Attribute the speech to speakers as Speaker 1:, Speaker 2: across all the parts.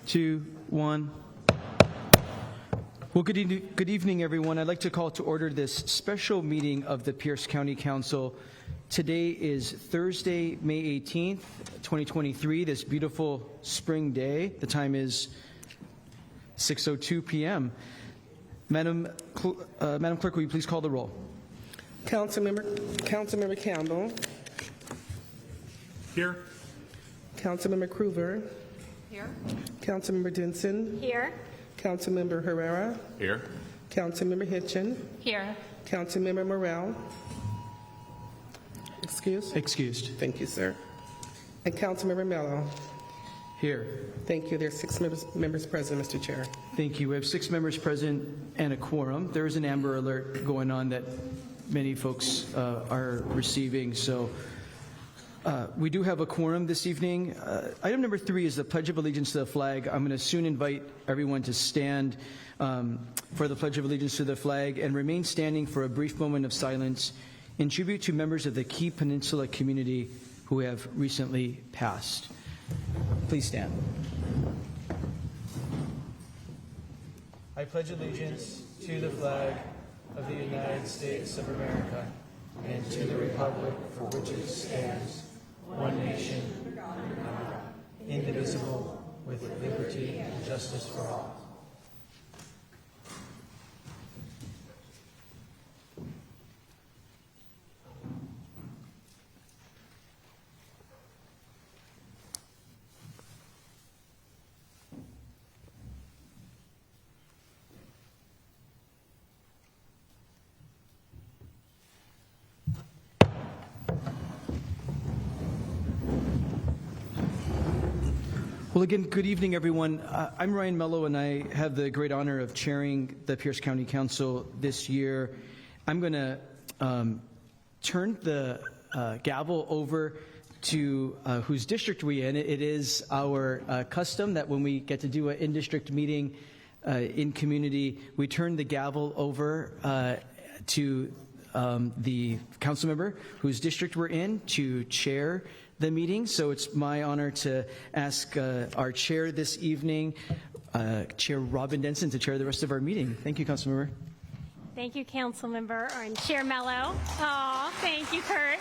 Speaker 1: 2, 1. Well, good evening, everyone. I'd like to call to order this special meeting of the Pierce County Council. Today is Thursday, May 18th, 2023, this beautiful spring day. The time is 6:02 p.m. Madam Clerk, will you please call the roll?
Speaker 2: Councilmember Campbell.
Speaker 3: Here.
Speaker 2: Councilmember Kruger.
Speaker 4: Here.
Speaker 2: Councilmember Denson.
Speaker 4: Here.
Speaker 2: Councilmember Herrera.
Speaker 3: Here.
Speaker 2: Councilmember Hitchin.
Speaker 4: Here.
Speaker 2: Councilmember Morrell. Excused?
Speaker 1: Excused.
Speaker 2: Thank you, sir. And Councilmember Mello.
Speaker 1: Here.
Speaker 2: Thank you. There's 6 members present, Mr. Chair.
Speaker 1: Thank you. We have 6 members present and a quorum. There is an Amber Alert going on that many folks are receiving, so we do have a quorum this evening. Item number 3 is the Pledge of Allegiance to the flag. I'm going to soon invite everyone to stand for the Pledge of Allegiance to the flag and remain standing for a brief moment of silence in tribute to members of the Key Peninsula community who have recently passed. Please stand. I pledge allegiance to the flag of the United States of America and to the republic for which it stands, one nation, under God, indivisible, with liberty and justice for all. Well, again, good evening, everyone. I'm Ryan Mello, and I have the great honor of chairing the Pierce County Council this year. I'm going to turn the gavel over to whose district we're in. It is our custom that when we get to do an in-district meeting in community, we turn the gavel over to the council member whose district we're in to chair the meeting. So it's my honor to ask our chair this evening, Chair Robin Denson, to chair the rest of our meeting. Thank you, council member.
Speaker 4: Thank you, Council Member, and Chair Mello. Oh, thank you, Kurt.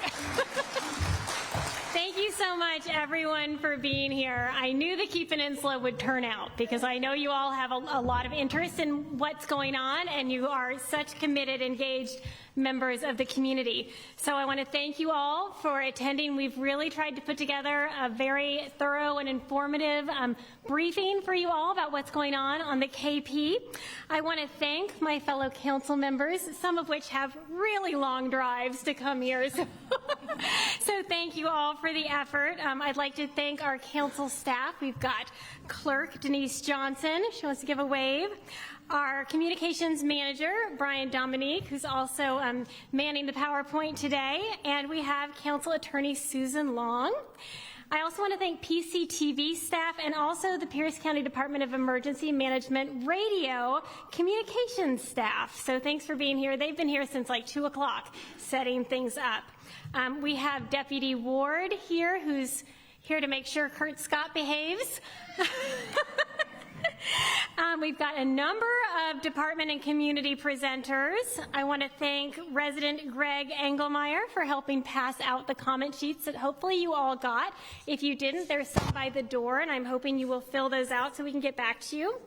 Speaker 4: Thank you so much, everyone, for being here. I knew the Key Peninsula would turn out because I know you all have a lot of interest in what's going on, and you are such committed, engaged members of the community. So I want to thank you all for attending. We've really tried to put together a very thorough and informative briefing for you all about what's going on the KP. I want to thank my fellow council members, some of which have really long drives to come here. So thank you all for the effort. I'd like to thank our council staff. We've got Clerk Denise Johnson. She wants to give a wave. Our communications manager, Brian Dominique, who's also manning the PowerPoint today. And we have Council Attorney Susan Long. I also want to thank PCTV staff and also the Pierce County Department of Emergency Management radio communications staff. So thanks for being here. They've been here since like 2 o'clock setting things up. We have Deputy Ward here, who's here to make sure Kurt Scott behaves. We've got a number of department and community presenters. I want to thank resident Greg Engelmeyer for helping pass out the comment sheets that hopefully you all got. If you didn't, there's some by the door, and I'm hoping you will fill those out so we can get back to you.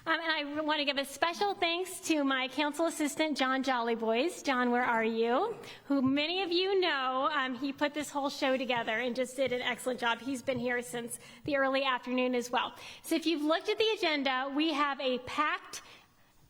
Speaker 4: And I want to give a special thanks to my council assistant, John Jollyboys. John, where are you? Who many of you know, he put this whole show together and just did an excellent job. He's been here since the early afternoon as well. So if you've looked at the agenda, we have a packed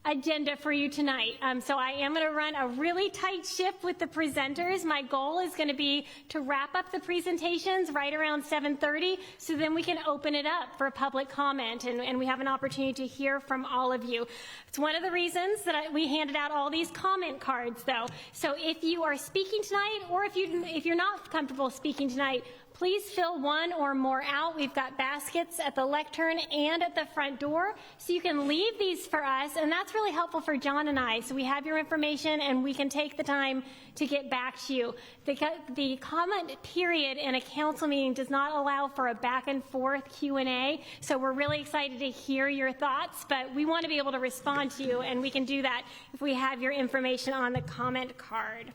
Speaker 4: agenda for you tonight. So I am going to run a really tight ship with the presenters. My goal is going to be to wrap up the presentations right around 7:30, so then we can open it up for public comment and we have an opportunity to hear from all of you. It's one of the reasons that we handed out all these comment cards, though. So if you are speaking tonight, or if you're not comfortable speaking tonight, Please fill one or more out. We've got baskets at the lectern and at the front door, so you can leave these for us, and that's really helpful for John and I. So we have your information, and we can take the time to get back to you. The comment period in a council meeting does not allow for a back and forth Q&A, so we're really excited to hear your thoughts, but we want to be able to respond to you, and we can do that if we have your information on the comment card.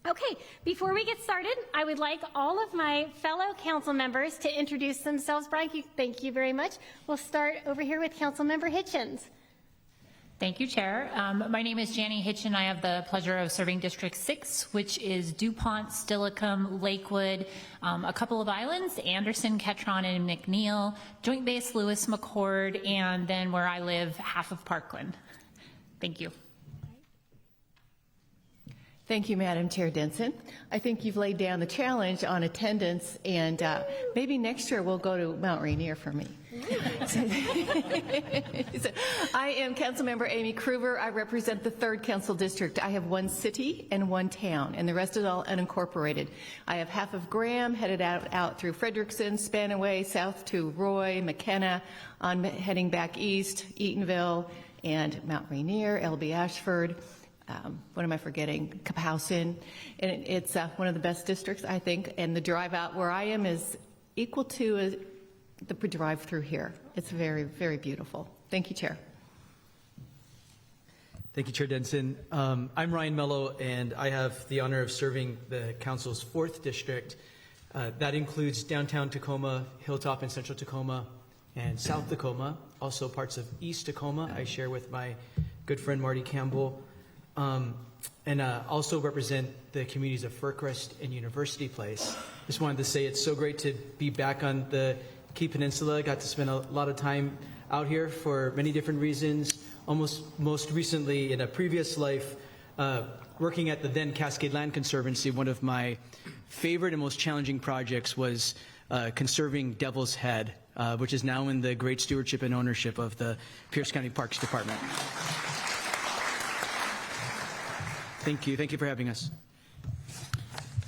Speaker 4: Okay, before we get started, I would like all of my fellow council members to introduce themselves. Brian, thank you very much. We'll start over here with Councilmember Hitchens.
Speaker 3: Thank you, Chair. My name is Janie Hitchen. I have the pleasure of serving District 6, which is DuPont, Stillicum, Lakewood, a couple of islands, Anderson, Ketron, and McNeil, Joint Base Lewis McChord, and then where I live, half of Parkland. Thank you.
Speaker 5: Thank you, Madam Chair Denson. I think you've laid down the challenge on attendance, and maybe next year we'll go to Mount Rainier for me. So, I am Councilmember Amy Kruger. I represent the 3rd Council District. I have 1 city and 1 town, and the rest is all unincorporated. I have half of Graham headed out through Frederickson, Spanaway, south to Roy, McKenna, heading back east, Eatonville, and Mount Rainier, LB Ashford. What am I forgetting? Caphausen. And it's one of the best districts, I think, and the drive out where I am is equal to the drive through here. It's very, very beautiful. Thank you, Chair.
Speaker 1: Thank you, Chair Denson. I'm Ryan Mello, and I have the honor of serving the Council's 4th District. That includes downtown Tacoma, Hilltop and Central Tacoma, and South Tacoma, also parts of East Tacoma. I share with my good friend Marty Campbell. And also represent the communities of Fircrest and University Place. Just wanted to say it's so great to be back on the Key Peninsula. I got to spend a lot of time out here for many different reasons. Most recently, in a previous life, working at the then Cascade Land Conservancy, one of my favorite and most challenging projects was conserving Devil's Head, which is now in the great stewardship and ownership of the Pierce County Parks Department. Thank you. Thank you for having us.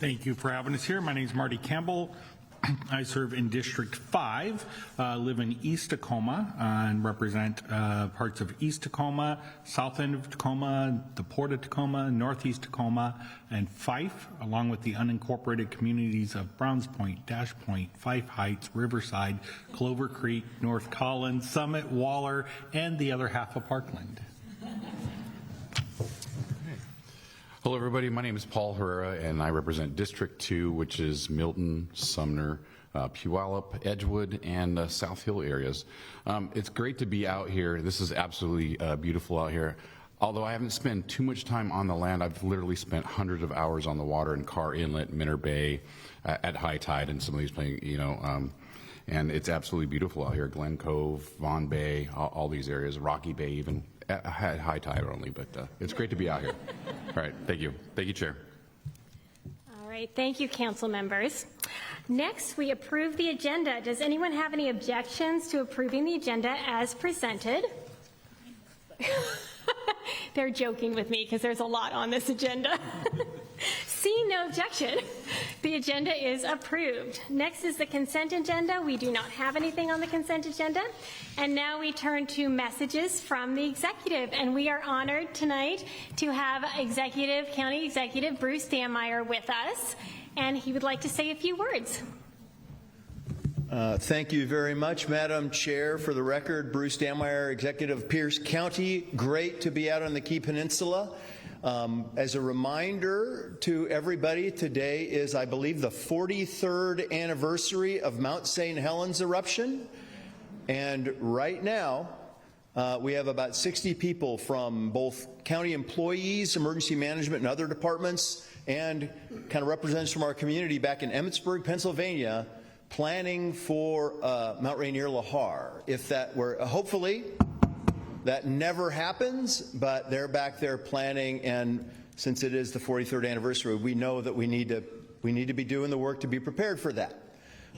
Speaker 6: Thank you for having us here. My name is Marty Campbell. I serve in District 5, live in East Tacoma, and represent parts of East Tacoma, south end of Tacoma, the Port of Tacoma, northeast Tacoma, and Fife, along with the unincorporated communities of Browns Point, Dash Point, Fife Heights, Riverside, Clover Creek, North Collins, Summit, Waller, and the other half of Parkland.
Speaker 7: Hello, everybody. My name is Paul Herrera, and I represent District 2, which is Milton, Sumner, Puyallup, Edgewood, and South Hill areas. It's great to be out here. This is absolutely beautiful out here. Although I haven't spent too much time on the land, I've literally spent hundreds of hours on the water in Carr Inlet, Minter Bay, at high tide, and some of these places, and it's absolutely beautiful out here. Glen Cove, Vaughn Bay, all these areas, Rocky Bay even. At high tide only, but it's great to be out here. All right, thank you. Thank you, Chair.
Speaker 4: All right, thank you, council members. Next, we approve the agenda. Does anyone have any objections to approving the agenda as presented? They're joking with me because there's a lot on this agenda. Seeing no objection, the agenda is approved. Next is the consent agenda. We do not have anything on the consent agenda. And now we turn to messages from the executive. And we are honored tonight to have County Executive Bruce Dammeier with us. And he would like to say a few words.
Speaker 8: Thank you very much, Madam Chair. For the record, Bruce Dammeier, Executive of Pierce County. Great to be out on the Key Peninsula. As a reminder to everybody, today is, I believe, the 43rd anniversary of Mount St. Helens eruption. And right now, we have about 60 people from both county employees, emergency management, and other departments, and kind of representatives from our community back in Emmitsburg, Pennsylvania, planning for Mount Rainier-Lahar. If that were, hopefully, that never happens, but they're back there planning, and since it is the 43rd anniversary, we know that we need to be doing the work to be prepared for that.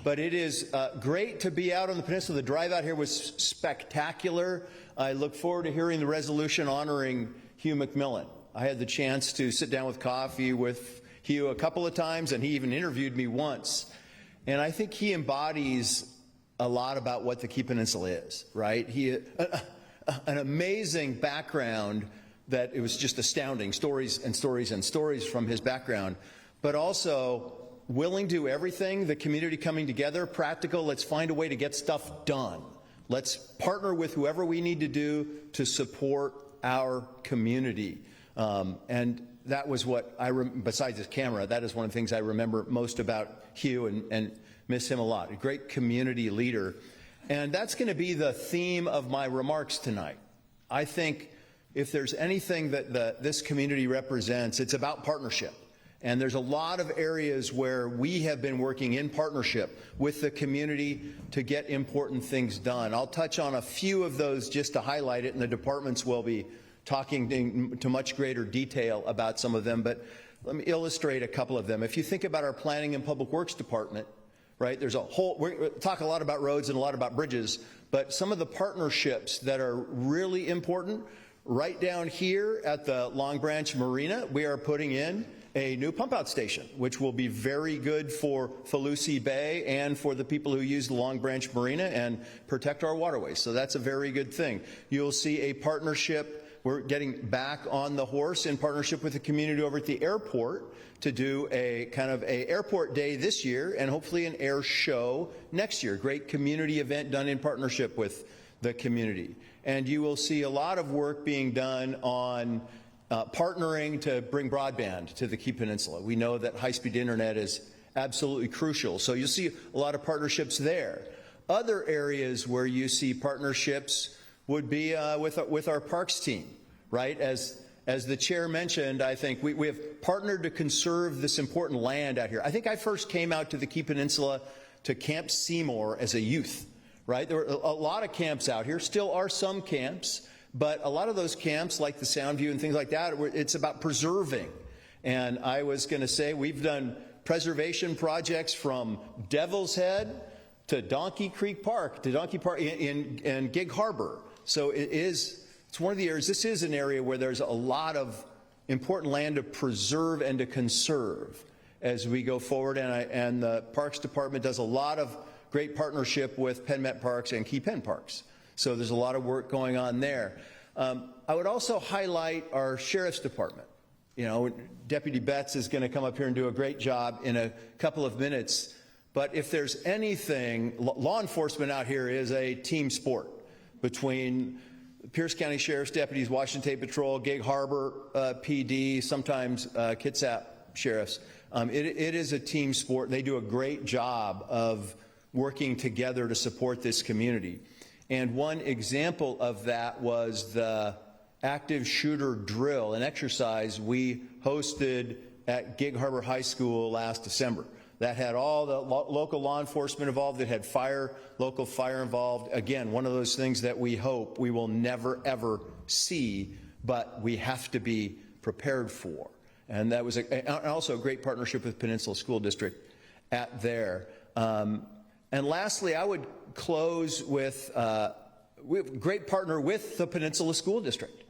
Speaker 8: But it is great to be out on the peninsula. The drive out here was spectacular. I look forward to hearing the resolution honoring Hugh McMillan. I had the chance to sit down with coffee with Hugh a couple of times, and he even interviewed me once. And I think he embodies a lot about what the Key Peninsula is, right? An amazing background that it was just astounding, stories and stories and stories from his background, but also willing to do everything, the community coming together, practical, let's find a way to get stuff done. Let's partner with whoever we need to do to support our community. And that was what besides his camera, that is one of the things I remember most about Hugh and miss him a lot. A great community leader. And that's going to be the theme of my remarks tonight. I think if there's anything that this community represents, it's about partnership. And there's a lot of areas where we have been working in partnership with the community to get important things done. I'll touch on a few of those just to highlight it, and the departments will be talking to much greater detail about some of them, but let me illustrate a couple of them. If you think about our Planning and Public Works Department, right, there's a whole, we talk a lot about roads and a lot about bridges, but some of the partnerships that are really important, right down here at the Longbranch Marina, we are putting in a new pump out station, which will be very good for Falusi Bay and for the people who use the Longbranch Marina and protect our waterways. So that's a very good thing. You'll see a partnership. We're getting back on the horse in partnership with the community over at the airport to do a kind of a airport day this year and hopefully an air show next year. Great community event done in partnership with the community. And you will see a lot of work being done on partnering to bring broadband to the Key Peninsula. We know that high-speed internet is absolutely crucial. So you'll see a lot of partnerships there. Other areas where you see partnerships would be with our parks team, right? As the chair mentioned, I think we have partnered to conserve this important land out here. I think I first came out to the Key Peninsula to Camp Seymour as a youth, right? There were a lot of camps out here, still are some camps, but a lot of those camps, like the Soundview and things like that, it's about preserving. And I was going to say we've done preservation projects from Devil's Head to Donkey Creek Park, to Donkey Park in Gig Harbor. So it's one of the areas, this is an area where there's a lot of important land to preserve and to conserve as we go forward. And the Parks Department does a lot of great partnership with Penn Met Parks and Key Penn Parks. So there's a lot of work going on there. I would also highlight our Sheriff's Department. You know, Deputy Betts is going to come up here and do a great job in a couple of minutes. But if there's anything, law enforcement out here is a team sport between Pierce County Sheriff's deputies, Washington State Patrol, Gig Harbor PD, sometimes Kitsap Sheriffs. It is a team sport. They do a great job of working together to support this community. And one example of that was the active shooter drill, an exercise we hosted at Gig Harbor High School last December. That had all the local law enforcement involved. It had local fire involved. Again, one of those things that we hope we will never, ever see, but we have to be prepared for. And that was also a great partnership with Peninsula School District at there. And lastly, I would close with a great partner with the Peninsula School District.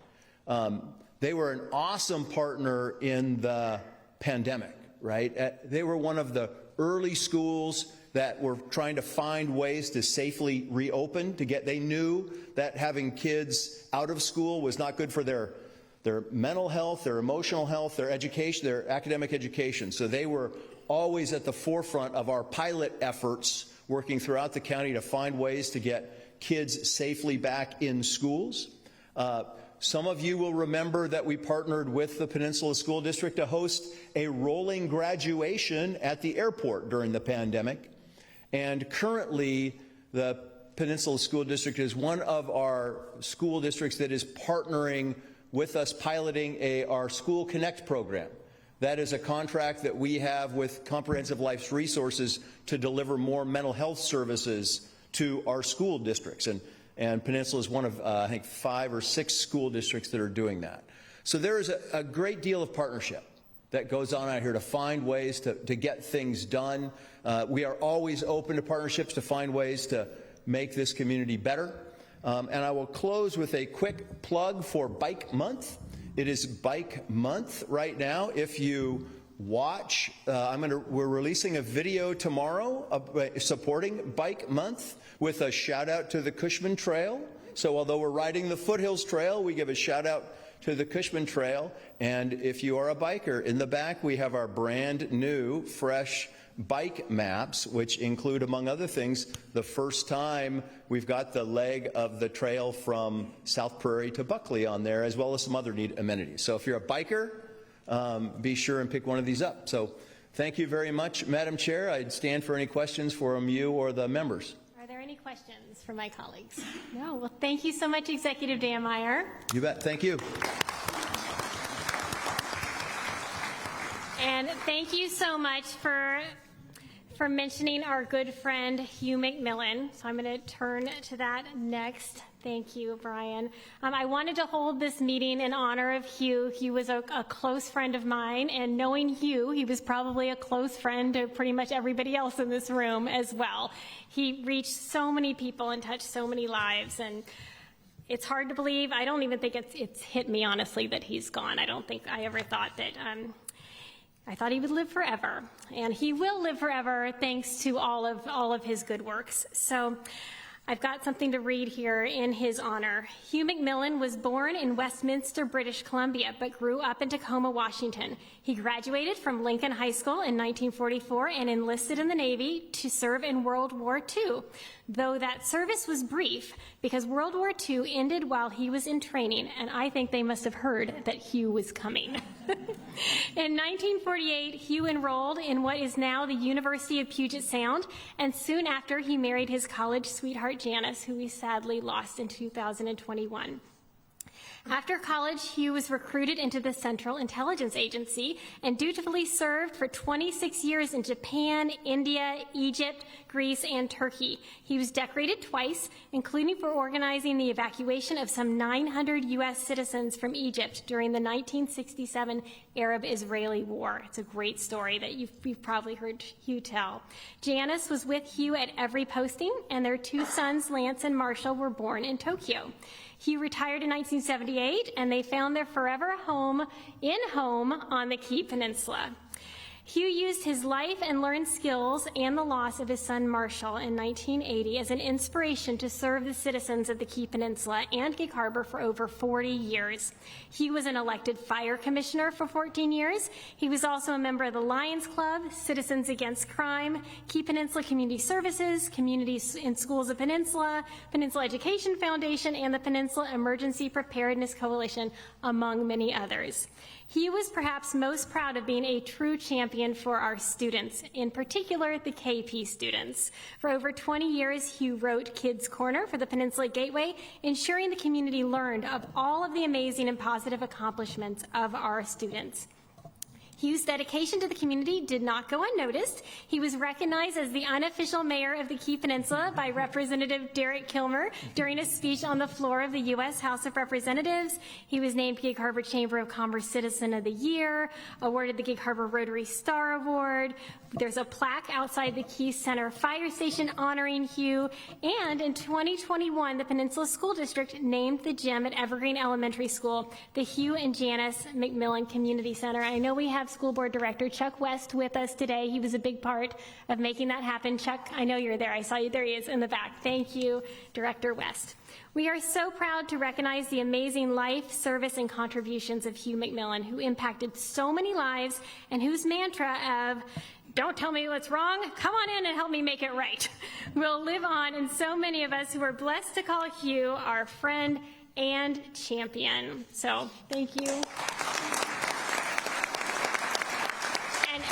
Speaker 8: They were an awesome partner in the pandemic, right? They were one of the early schools that were trying to find ways to safely reopen. They knew that having kids out of school was not good for their mental health, their emotional health, their education, their academic education. So they were always at the forefront of our pilot efforts, working throughout the county to find ways to get kids safely back in schools. Some of you will remember that we partnered with the Peninsula School District to host a rolling graduation at the airport during the pandemic. And currently, the Peninsula School District is one of our school districts that is partnering with us piloting our School Connect program. That is a contract that we have with Comprehensive Life's Resources to deliver more mental health services to our school districts. And Peninsula is one of, I think, 5 or 6 school districts that are doing that. So there is a great deal of partnership that goes on out here to find ways to get things done. We are always open to partnerships to find ways to make this community better. And I will close with a quick plug for Bike Month. It is Bike Month right now. If you watch. We're releasing a video tomorrow supporting Bike Month with a shout out to the Cushman Trail. So although we're riding the Foothills Trail, we give a shout out to the Cushman Trail. And if you are a biker, in the back we have our brand new, fresh bike maps, which include, among other things, the first time we've got the leg of the trail from South Prairie to Buckley on there, as well as some other neat amenities. So if you're a biker, be sure and pick one of these up. So thank you very much, Madam Chair. I'd stand for any questions from you or the members.
Speaker 4: Are there any questions from my colleagues? No. Well, thank you so much, Executive Dammeier.
Speaker 8: You bet. Thank you.
Speaker 4: And thank you so much for mentioning our good friend Hugh McMillan. So I'm going to turn to that next. Thank you, Brian. I wanted to hold this meeting in honor of Hugh. Hugh was a close friend of mine, and knowing Hugh, he was probably a close friend to pretty much everybody else in this room as well. He reached so many people and touched so many lives, and it's hard to believe. I don't even think it's hit me, honestly, that he's gone. I don't think I ever thought that. I thought he would live forever, and he will live forever thanks to all of his good works. So I've got something to read here in his honor. Hugh McMillan was born in Westminster, British Columbia, but grew up in Tacoma, Washington. He graduated from Lincoln High School in 1944 and enlisted in the Navy to serve in World War II, though that service was brief because World War II ended while he was in training, and I think they must have heard that Hugh was coming. In 1948, Hugh enrolled in what is now the University of Puget Sound, and soon after he married his college sweetheart Janice, who we sadly lost in 2021. After college, Hugh was recruited into the Central Intelligence Agency and dutifully served for 26 years in Japan, India, Egypt, Greece, and Turkey. He was decorated twice, including for organizing the evacuation of some 900 U.S. citizens from Egypt during the 1967 Arab-Israeli War. It's a great story that you've probably heard Hugh tell. Janice was with Hugh at every posting, and their two sons, Lance and Marshall, were born in Tokyo. Hugh retired in 1978, and they found their forever home on the Key Peninsula. Hugh used his life and learned skills and the loss of his son Marshall in 1980 as an inspiration to serve the citizens of the Key Peninsula and Gig Harbor for over 40 years. He was an elected fire commissioner for 14 years. He was also a member of the Lions Club, Citizens Against Crime, Key Peninsula Community Services, Communities in Schools of Peninsula, Peninsula Education Foundation, and the Peninsula Emergency Preparedness Coalition, among many others. He was perhaps most proud of being a true champion for our students, in particular the KP students. For over 20 years, Hugh wrote Kids Corner for the Peninsula Gateway, ensuring the community learned of all of the amazing and positive accomplishments of our students. Hugh's dedication to the community did not go unnoticed. He was recognized as the unofficial mayor of the Key Peninsula by Representative Derek Kilmer during a speech on the floor of the U.S. House of Representatives. He was named Gig Harbor Chamber of Commerce Citizen of the Year, awarded the Gig Harbor Rotary Star Award. There's a plaque outside the Key Center Fire Station honoring Hugh. And in 2021, the Peninsula School District named the gym at Evergreen Elementary School the Hugh and Janice McMillan Community Center. I know we have School Board Director Chuck West with us today. He was a big part of making that happen. Chuck, I know you're there. I saw you. There he is in the back. Thank you, Director West. We are so proud to recognize the amazing life, service, and contributions of Hugh McMillan, who impacted so many lives and whose mantra of "Don't tell me what's wrong, come on in and help me make it right" will live on in so many of us who are blessed to call Hugh our friend and champion. So thank you. And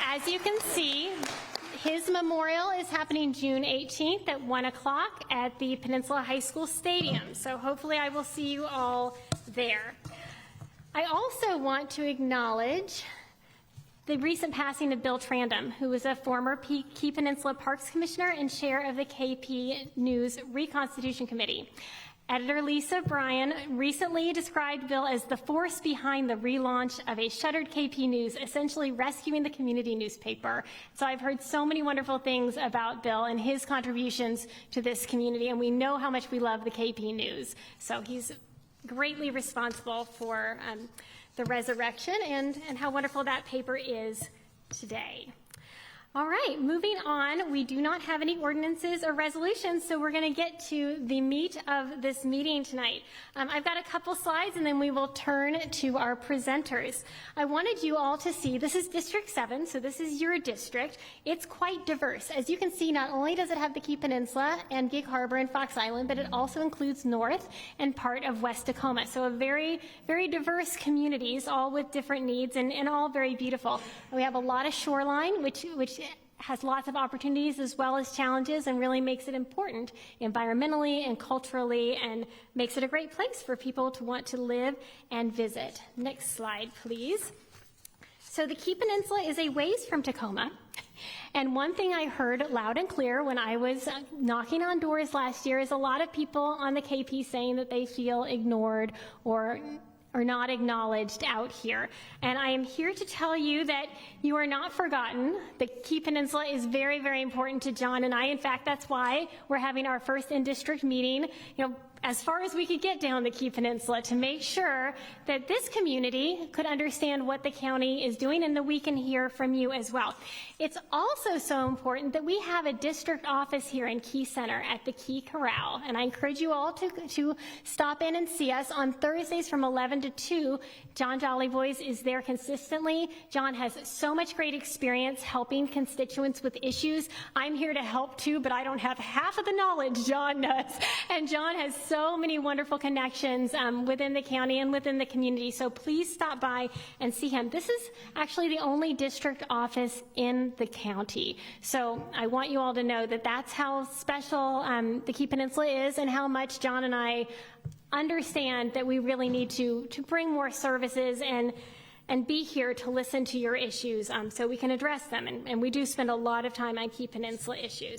Speaker 4: as you can see, his memorial is happening June 18th at 1 o'clock at the Peninsula High School Stadium. So hopefully I will see you all there. I also want to acknowledge the recent passing of Bill Trandom, who was a former Key Peninsula Parks Commissioner and chair of the KP News Reconstitution Committee. Editor Lisa Bryan recently described Bill as the force behind the relaunch of a shuttered KP News, essentially rescuing the community newspaper. So I've heard so many wonderful things about Bill and his contributions to this community, and we know how much we love the KP News. So he's greatly responsible for the resurrection and how wonderful that paper is today. All right, moving on. We do not have any ordinances or resolutions, so we're going to get to the meat of this meeting tonight. I've got a couple slides, and then we will turn to our presenters. I wanted you all to see, this is District 7, so this is your district. It's quite diverse. As you can see, not only does it have the Key Peninsula and Gig Harbor and Fox Island, but it also includes North and part of West Tacoma. So a very, very diverse communities, all with different needs and all very beautiful. We have a lot of shoreline, which has lots of opportunities as well as challenges and really makes it important environmentally and culturally and makes it a great place for people to want to live and visit. Next slide, please. So the Key Peninsula is a ways from Tacoma. And one thing I heard loud and clear when I was knocking on doors last year is a lot of people on the KP saying that they feel ignored or not acknowledged out here. And I am here to tell you that you are not forgotten. The Key Peninsula is very, very important to John and I. In fact, that's why we're having our first in-district meeting, as far as we could get down the Key Peninsula to make sure that this community could understand what the county is doing and that we can hear from you as well. It's also so important that we have a district office here in Key Center at the Key Corral, and I encourage you all to stop in and see us on Thursdays from 11 to 2. John Jollyboys is there consistently. John has so much great experience helping constituents with issues. I'm here to help too, but I don't have half of the knowledge John does, and John has so many wonderful connections within the county and within the community, so please stop by and see him. This is actually the only district office in the county, so I want you all to know that that's how special the Key Peninsula is and how much John and I understand that we really need to bring more services and be here to listen to your issues so we can address them, and we do spend a lot of time on Key Peninsula issues.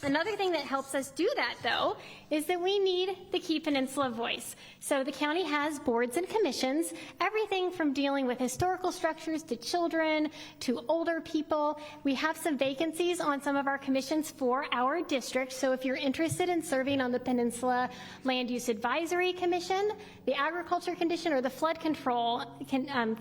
Speaker 4: Another thing that helps us do that, though, is that we need the Key Peninsula voice. So the county has boards and commissions, everything from dealing with historical structures to children to older people. We have some vacancies on some of our commissions for our district. So if you're interested in serving on the Peninsula Land Use Advisory Commission, the Agriculture Commission, or the Flood Control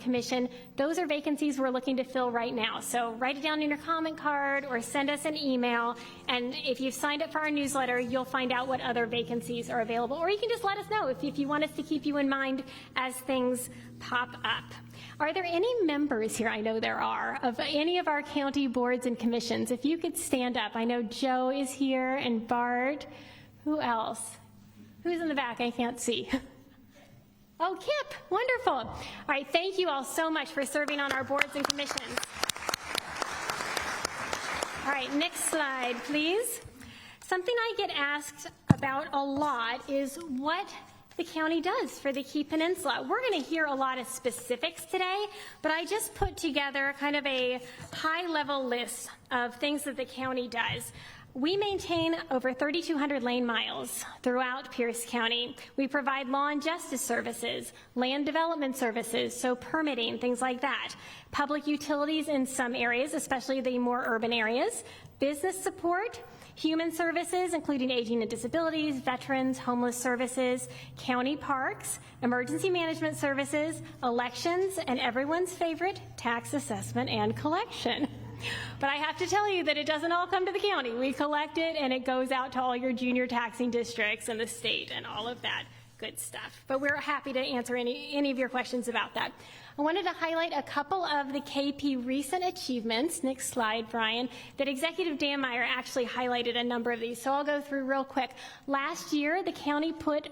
Speaker 4: Commission, those are vacancies we're looking to fill right now. So write it down in your comment card or send us an email. And if you've signed up for our newsletter, you'll find out what other vacancies are available. Or you can just let us know if you want us to keep you in mind as things pop up. Are there any members here, I know there are, of any of our county boards and commissions? If you could stand up. I know Joe is here and Bart. Who else? Who's in the back? I can't see. Oh, Kip. Wonderful. All right. Thank you all so much for serving on our boards and commissions. All right, next slide, please. Something I get asked about a lot is what the county does for the Key Peninsula. We're going to hear a lot of specifics today, but I just put together kind of a high-level list of things that the county does. We maintain over 3,200 lane miles throughout Pierce County. We provide law and justice services, land development services, so permitting, things like that, public utilities in some areas, especially the more urban areas, business support, human services, including aging and disabilities, veterans, homeless services, county parks, emergency management services, elections, and everyone's favorite, tax assessment and collection. But I have to tell you that it doesn't all come to the county. We collect it, and it goes out to all your junior taxing districts and the state and all of that good stuff. But we're happy to answer any of your questions about that. I wanted to highlight a couple of the KP recent achievements. Next slide, Brian. That Executive Dan Meyer actually highlighted a number of these, so I'll go through real quick. Last year, the county put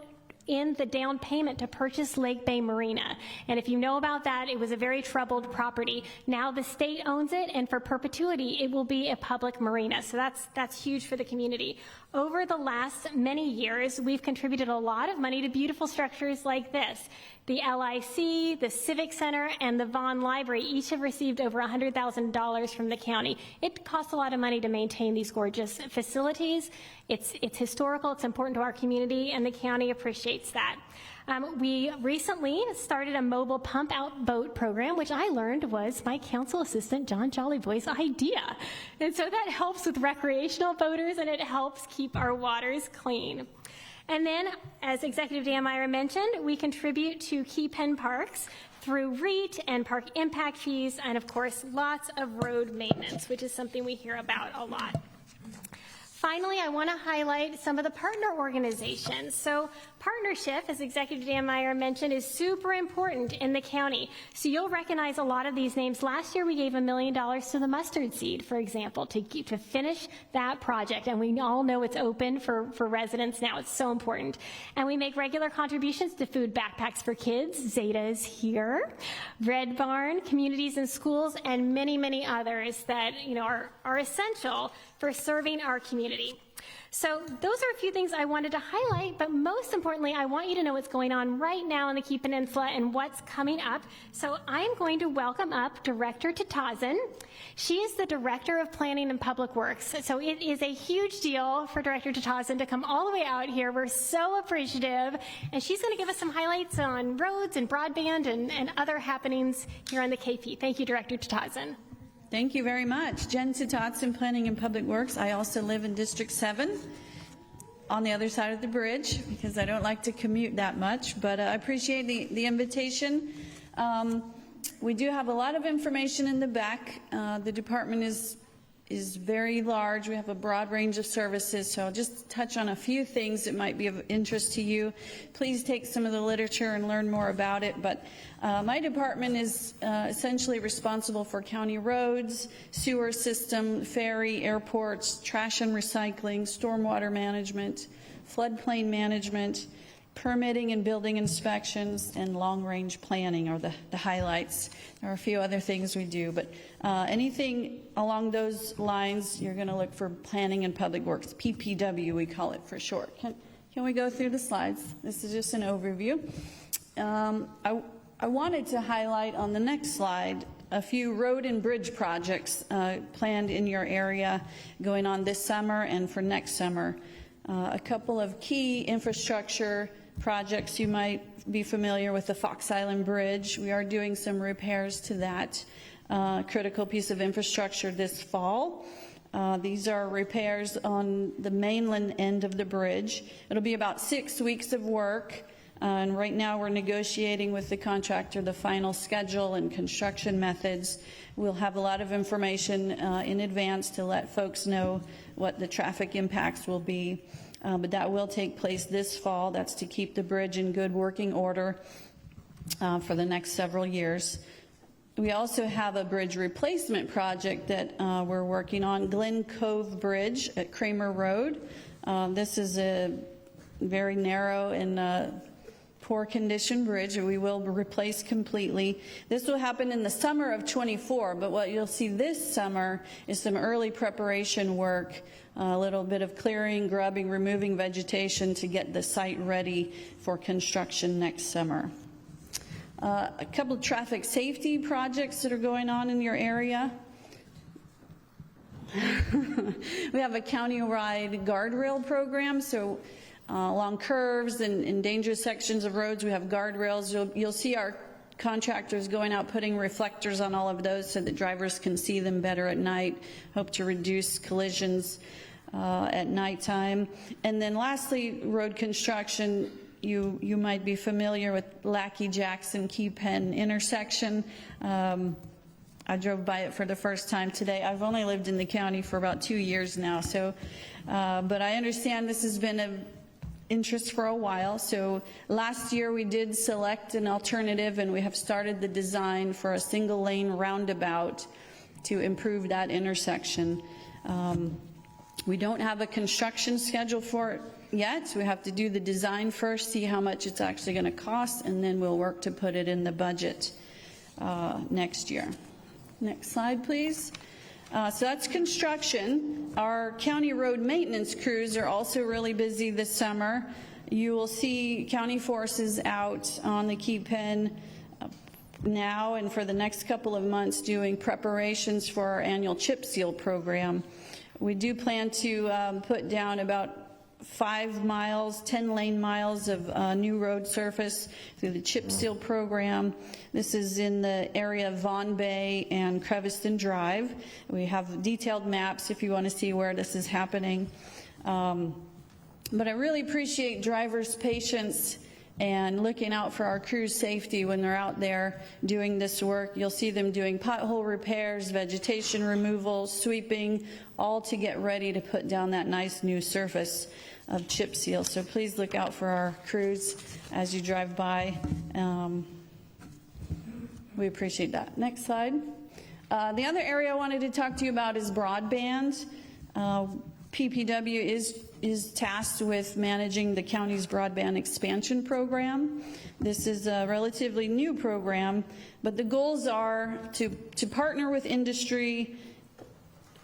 Speaker 4: in the down payment to purchase Lake Bay Marina. And if you know about that, it was a very troubled property. Now the state owns it, and for perpetuity, it will be a public marina. So that's huge for the community. Over the last many years, we've contributed a lot of money to beautiful structures like this. The LIC, the Civic Center, and the Vaughn Library each have received over $100,000 from the county. It costs a lot of money to maintain these gorgeous facilities. It's historical, it's important to our community, and the county appreciates that. We recently started a mobile pump-out boat program, which I learned was my council assistant, John Jollyboy's idea. And so that helps with recreational boaters, and it helps keep our waters clean. And then, as Executive Dan Meyer mentioned, we contribute to Key Pen Parks through REIT and park impact fees, and of course, lots of road maintenance, which is something we hear about a lot. Finally, I want to highlight some of the partner organizations. So partnership, as Executive Dan Meyer mentioned, is super important in the county. So you'll recognize a lot of these names. Last year, we gave $1 million to the Mustard Seed, for example, to finish that project. And we all know it's open for residents now. It's so important. And we make regular contributions to food backpacks for kids. Zeta is here. Red Barn, Communities and Schools, and many, many others that are essential for serving our community. So those are a few things I wanted to highlight, but most importantly, I want you to know what's going on right now in the Key Peninsula and what's coming up. So I'm going to welcome up Director Tatazin. She is the Director of Planning and Public Works. So it is a huge deal for Director Tatazin to come all the way out here. We're so appreciative. And she's going to give us some highlights on roads and broadband and other happenings here on the KP. Thank you, Director Tatazin.
Speaker 9: Thank you very much. Jen Tatazin, Planning and Public Works. I also live in District 7 on the other side of the bridge because I don't like to commute that much, but I appreciate the invitation. We do have a lot of information in the back. The department is very large. We have a broad range of services, so I'll just touch on a few things that might be of interest to you. Please take some of the literature and learn more about it, but my department is essentially responsible for county roads, sewer system, ferry, airports, trash and recycling, stormwater management, floodplain management, permitting and building inspections, and long-range planning are the highlights. There are a few other things we do, but anything along those lines, you're going to look for Planning and Public Works, PPW we call it for short. Can we go through the slides? This is just an overview. I wanted to highlight on the next slide a few road and bridge projects planned in your area going on this summer and for next summer. A couple of key infrastructure projects. You might be familiar with the Fox Island Bridge. We are doing some repairs to that critical piece of infrastructure this fall. These are repairs on the mainland end of the bridge. It'll be about 6 weeks of work. And right now we're negotiating with the contractor the final schedule and construction methods. We'll have a lot of information in advance to let folks know what the traffic impacts will be. But that will take place this fall. That's to keep the bridge in good working order for the next several years. We also have a bridge replacement project that we're working on, Glen Cove Bridge at Kramer Road. This is a very narrow and poor condition bridge that we will replace completely. This will happen in the summer of 24, but what you'll see this summer is some early preparation work, a little bit of clearing, grubbing, removing vegetation to get the site ready for construction next summer. A couple of traffic safety projects that are going on in your area. We have a county-wide guardrail program, so along curves and dangerous sections of roads, we have guardrails. You'll see our contractors going out putting reflectors on all of those so that drivers can see them better at night. Hope to reduce collisions at nighttime. And then lastly, road construction. You might be familiar with Lackey-Jackson Key Pen intersection. I drove by it for the first time today. I've only lived in the county for about 2 years now, so but I understand this has been of interest for a while. So last year we did select an alternative, and we have started the design for a single lane roundabout to improve that intersection. We don't have a construction schedule for it yet. We have to do the design first, see how much it's actually going to cost, and then we'll work to put it in the budget next year. Next slide, please. So that's construction. Our county road maintenance crews are also really busy this summer. You will see county forces out on the Key Pen now and for the next couple of months doing preparations for our annual chip seal program. We do plan to put down about 5 miles, 10 lane miles of new road surface through the chip seal program. This is in the area of Vaughan Bay and Creviston Drive. We have detailed maps if you want to see where this is happening. But I really appreciate drivers' patience and looking out for our crew's safety when they're out there doing this work. You'll see them doing pothole repairs, vegetation removal, sweeping, all to get ready to put down that nice new surface of chip seal. So please look out for our crews as you drive by. We appreciate that. Next slide. The other area I wanted to talk to you about is broadband. PPW is tasked with managing the county's broadband expansion program. This is a relatively new program, but the goals are to partner with industry,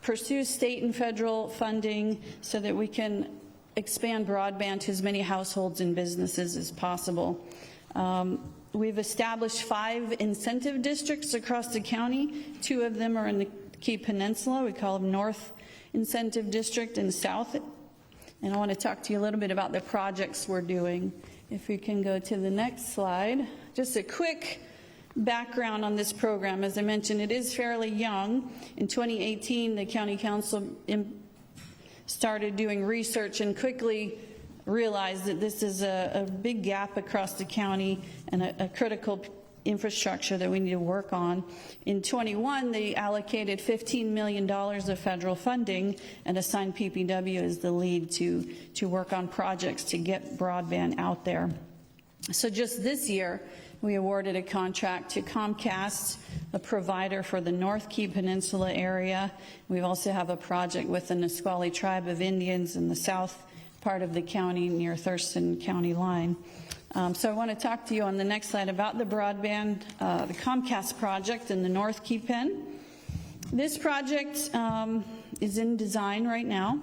Speaker 9: pursue state and federal funding so that we can expand broadband to as many households and businesses as possible. We've established 5 incentive districts across the county. 2 of them are in the Key Peninsula. We call them North Incentive District and South. And I want to talk to you a little bit about the projects we're doing. If we can go to the next slide. Just a quick background on this program. As I mentioned, it is fairly young. In 2018, the County Council started doing research and quickly realized that this is a big gap across the county and a critical infrastructure that we need to work on. In 21, they allocated $15 million of federal funding and assigned PPW as the lead to work on projects to get broadband out there. So just this year, we awarded a contract to Comcast, a provider for the North Key Peninsula area. We also have a project with the Nisqually Tribe of Indians in the south part of the county near Thurston County line. So I want to talk to you on the next slide about the broadband, the Comcast project in the North Key Pen. This project is in design right now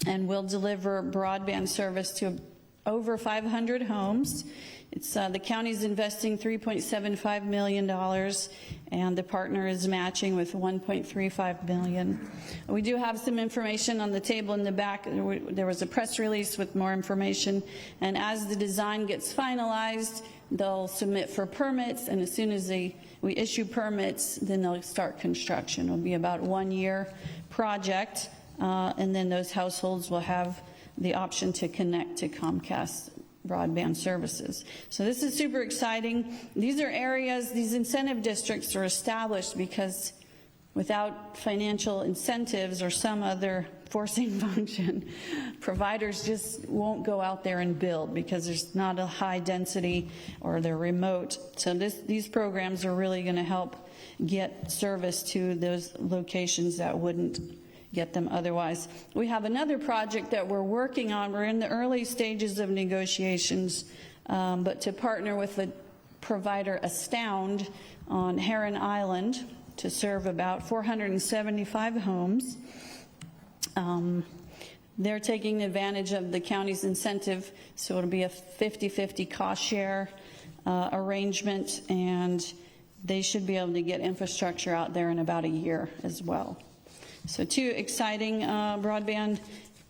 Speaker 9: and will deliver broadband service to over 500 homes. It's the county's investing $3.75 million, and the partner is matching with $1.35 million. We do have some information on the table in the back. There was a press release with more information, and as the design gets finalized, they'll submit for permits, and as soon as we issue permits, then they'll start construction. It'll be about a 1-year project, and then those households will have the option to connect to Comcast broadband services. So this is super exciting. These are areas, these incentive districts are established because without financial incentives or some other forcing function, providers just won't go out there and build because there's not a high density or they're remote. So these programs are really going to help get service to those locations that wouldn't get them otherwise. We have another project that we're working on. We're in the early stages of negotiations, but to partner with the provider Astound on Heron Island to serve about 475 homes. They're taking advantage of the county's incentive, so it'll be a 50-50 cost share arrangement, and they should be able to get infrastructure out there in about a year as well. So 2 exciting broadband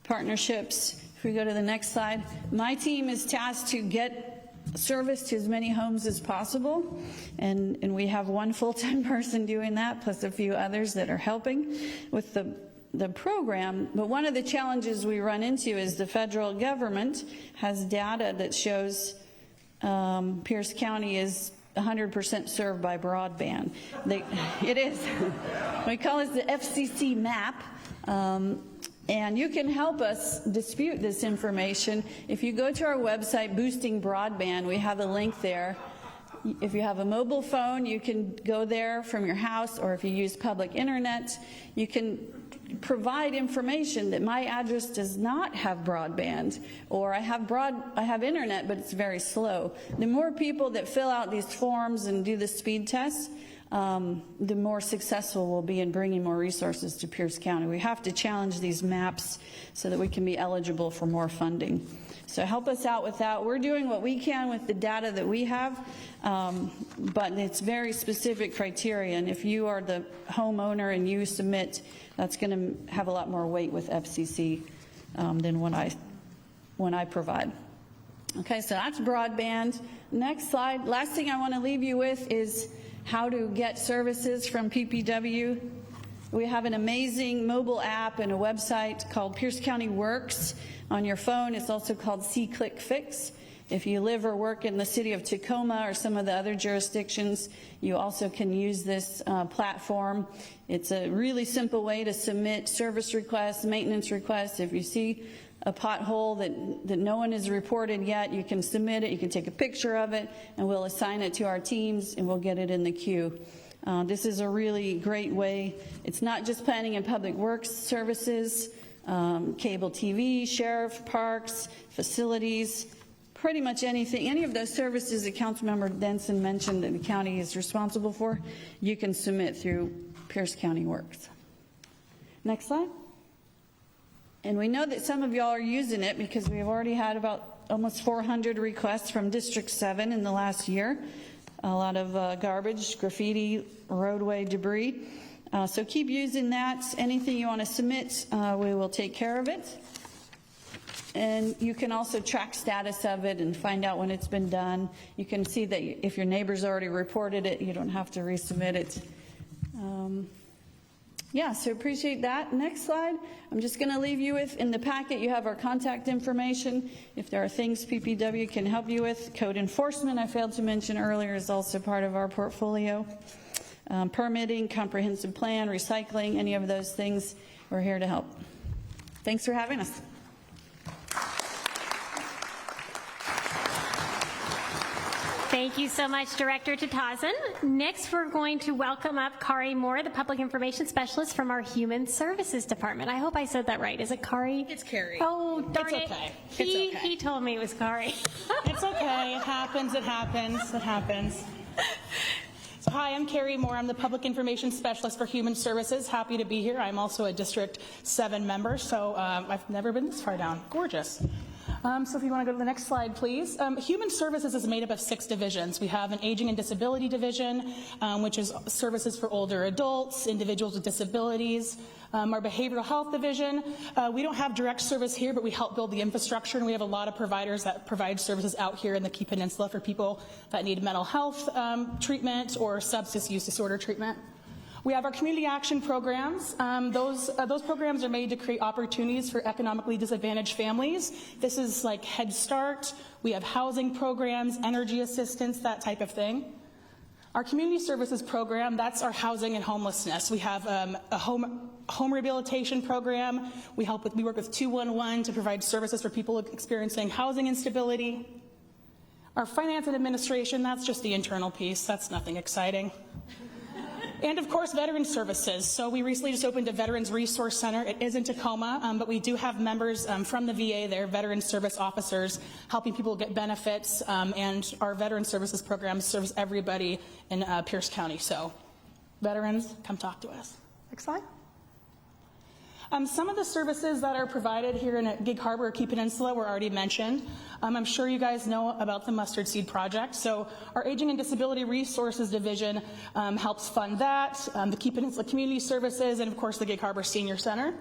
Speaker 9: partnerships. If we go to the next slide, my team is tasked to get service to as many homes as possible, and we have 1 full-time person doing that, plus a few others that are helping with the program. But one of the challenges we run into is the federal government has data that shows Pierce County is 100% served by broadband. It is. We call it the FCC map. And you can help us dispute this information. If you go to our website, Boosting Broadband, we have a link there. If you have a mobile phone, you can go there from your house, or if you use public internet, you can provide information that my address does not have broadband, or I have internet, but it's very slow. The more people that fill out these forms and do the speed tests, the more successful we'll be in bringing more resources to Pierce County. We have to challenge these maps so that we can be eligible for more funding. So help us out with that. We're doing what we can with the data that we have, but it's very specific criteria. And if you are the homeowner and you submit, that's going to have a lot more weight with FCC than when I provide. Okay, so that's broadband. Next slide. Last thing I want to leave you with is how to get services from PPW. We have an amazing mobile app and a website called Pierce County Works on your phone. It's also called See Click Fix. If you live or work in the city of Tacoma or some of the other jurisdictions, you also can use this platform. It's a really simple way to submit service requests, maintenance requests. If you see a pothole that no one has reported yet, you can submit it, you can take a picture of it, and we'll assign it to our teams and we'll get it in the queue. This is a really great way. It's not just planning and public works services, cable TV, sheriff, parks, facilities, pretty much anything, any of those services that Councilmember Denson mentioned that the county is responsible for, you can submit through Pierce County Works. Next slide. And we know that some of y'all are using it because we've already had about almost 400 requests from District 7 in the last year. A lot of garbage, graffiti, roadway debris. So keep using that. Anything you want to submit, we will take care of it. And you can also track status of it and find out when it's been done. You can see that if your neighbor's already reported it, you don't have to resubmit it. Yeah, so appreciate that. Next slide. I'm just going to leave you with, in the packet, you have our contact information. If there are things PPW can help you with. Code enforcement, I failed to mention earlier, is also part of our portfolio. Permitting, comprehensive plan, recycling, any of those things, we're here to help. Thanks for having us.
Speaker 4: Thank you so much, Director Tatazan. Next, we're going to welcome up Kari Moore, the Public Information Specialist from our Human Services Department. I hope I said that right. Is it Kari?
Speaker 10: It's Carrie.
Speaker 4: Oh, darn
Speaker 10: It's okay.
Speaker 4: it.
Speaker 10: It's okay.
Speaker 4: He told me it was Kari.
Speaker 10: It's okay. It happens. It happens. It happens. So, hi, I'm Carrie Moore. I'm the Public Information Specialist for Human Services. Happy to be here. I'm also a District 7 member, so I've never been this far down. Gorgeous. So if you want to go to the next slide, please. Human Services is made up of 6 divisions. We have an Aging and Disability Division, which is services for older adults, individuals with disabilities. Our Behavioral Health Division, we don't have direct service here, but we help build the infrastructure, and we have a lot of providers that provide services out here in the Key Peninsula for people that need mental health treatment or substance use disorder treatment. We have our community action programs. Those programs are made to create opportunities for economically disadvantaged families. This is like Head Start. We have housing programs, energy assistance, that type of thing. Our community services program, that's our housing and homelessness. We have a home rehabilitation program. We work with 211 to provide services for people experiencing housing instability. Our finance and administration, that's just the internal piece. That's nothing exciting. And of course, veteran services. So we recently just opened a Veterans Resource Center. It is in Tacoma, but we do have members from the VA there, veteran service officers, helping people get benefits, and our veteran services program serves everybody in Pierce County. So veterans, come talk to us. Next slide. Some of the services that are provided here in Gig Harbor or Key Peninsula were already mentioned. I'm sure you guys know about the Mustard Seed Project. So our Aging and Disability Resources Division helps fund that, the Key Peninsula Community Services, and of course the Gig Harbor Senior Center.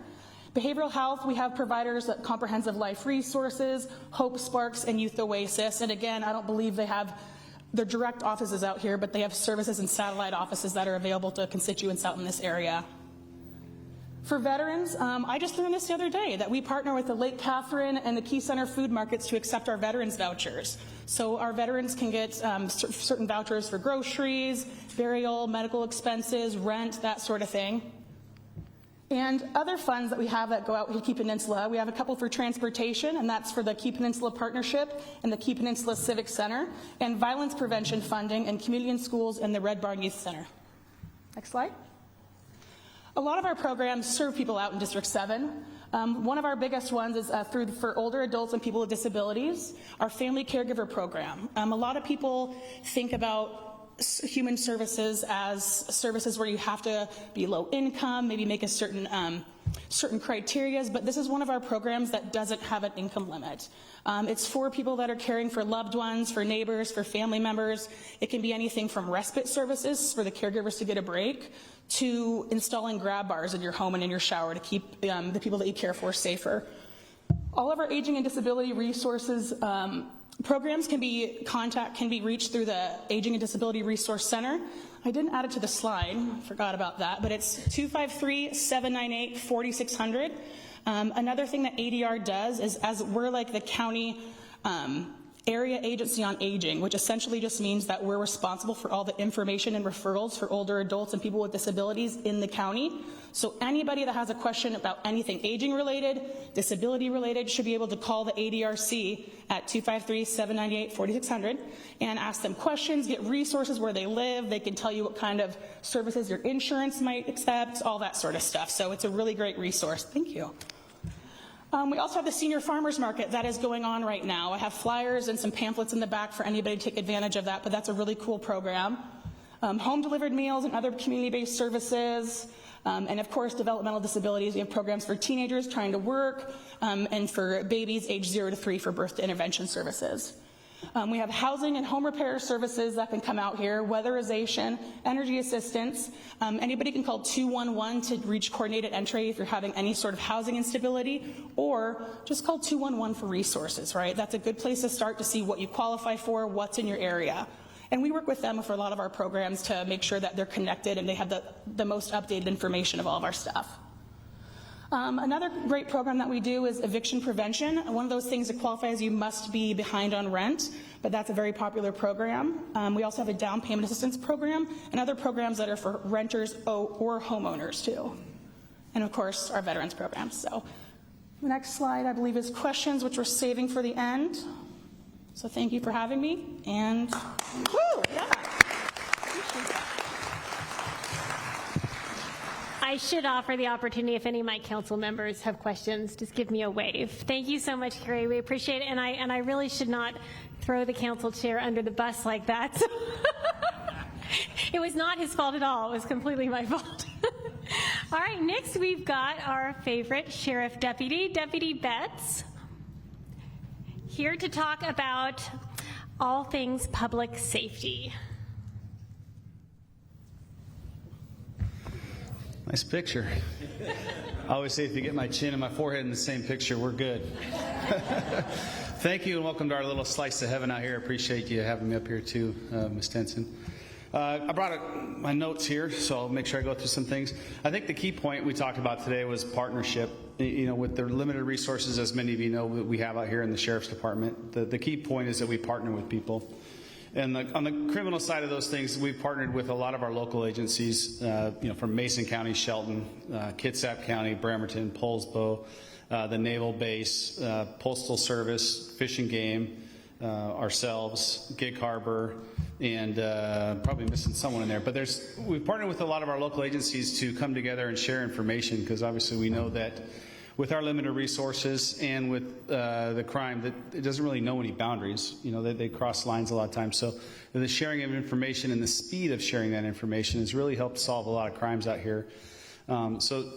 Speaker 10: Behavioral health, we have providers at Comprehensive Life Resources, Hope Sparks, and Youth Oasis. And again, I don't believe they have their direct offices out here, but they have services and satellite offices that are available to constituents out in this area. For veterans, I just learned this the other day, that we partner with the Lake Catherine and the Key Center food markets to accept our veterans vouchers. So our veterans can get certain vouchers for groceries, burial, medical expenses, rent, that sort of thing. And other funds that we have that go out to Key Peninsula, we have a couple for transportation, and that's for the Key Peninsula Partnership and the Key Peninsula Civic Center, and violence prevention funding and community and schools and the Red Barn Youth Center. Next slide. A lot of our programs serve people out in District 7. One of our biggest ones is for older adults and people with disabilities, our Family Caregiver Program. A lot of people think about human services as services where you have to be low income, maybe make a certain criteria, but this is one of our programs that doesn't have an income limit. It's for people that are caring for loved ones, for neighbors, for family members. It can be anything from respite services for the caregivers to get a break, to installing grab bars in your home and in your shower to keep the people that you care for safer. All of our aging and disability resources programs can be reached through the Aging and Disability Resource Center. I didn't add it to the slide, forgot about that, but it's 253-798-4600. Another thing that ADR does is, as we're like the county area agency on aging, which essentially just means that we're responsible for all the information and referrals for older adults and people with disabilities in the county. So anybody that has a question about anything aging related, disability related, should be able to call the ADRC at 253-798-4600 and ask them questions, get resources where they live. They can tell you what kind of services your insurance might accept, all that sort of stuff. So it's a really great resource. Thank you. We also have the Senior Farmers Market that is going on right now. I have flyers and some pamphlets in the back for anybody to take advantage of that, but that's a really cool program. Home-delivered meals and other community-based services, and of course, developmental disabilities. We have programs for teenagers trying to work, and for babies age 0 to 3 for birth to intervention services. We have housing and home repair services that can come out here, weatherization, energy assistance. Anybody can call 211 to reach coordinated entry if you're having any sort of housing instability, or just call 211 for resources, right? That's a good place to start to see what you qualify for, what's in your area. And we work with them for a lot of our programs to make sure that they're connected and they have the most updated information of all of our stuff. Another great program that we do is eviction prevention. One of those things that qualifies you must be behind on rent, but that's a very popular program. We also have a down payment assistance program and other programs that are for renters or homeowners too. And of course, our veterans programs. So the next slide, I believe, is questions, which we're saving for the end. So thank you for having me, and woo, yeah.
Speaker 4: I should offer the opportunity if any of my council members have questions, just give me a wave. Thank you so much, Carrie. We appreciate it. And I really should not throw the council chair under the bus like that. So it was not his fault at all. It was completely my fault. All right, next we've got our favorite sheriff deputy, Deputy Betts, here to talk about all things public safety.
Speaker 11: Nice picture. I always say if you get my chin and my forehead in the same picture, we're good. Thank you and welcome to our little slice of heaven out here. I appreciate you having me up here too, Ms. Tenson. I brought my notes here, so I'll make sure I go through some things. I think the key point we talked about today was partnership. You know, with the limited resources, as many of you know, that we have out here in the Sheriff's Department, the key point is that we partner with people. And on the criminal side of those things, we've partnered with a lot of our local agencies, you know, from Mason County, Shelton, Kitsap County, Bremerton, Poulsbo, the Naval Base, Postal Service, Fish and Game, ourselves, Gig Harbor, and probably missing someone in there. But we've partnered with a lot of our local agencies to come together and share information, because obviously we know that with our limited resources and with the crime, that it doesn't really know any boundaries. You know, they cross lines a lot of times. So the sharing of information and the speed of sharing that information has really helped solve a lot of crimes out here. So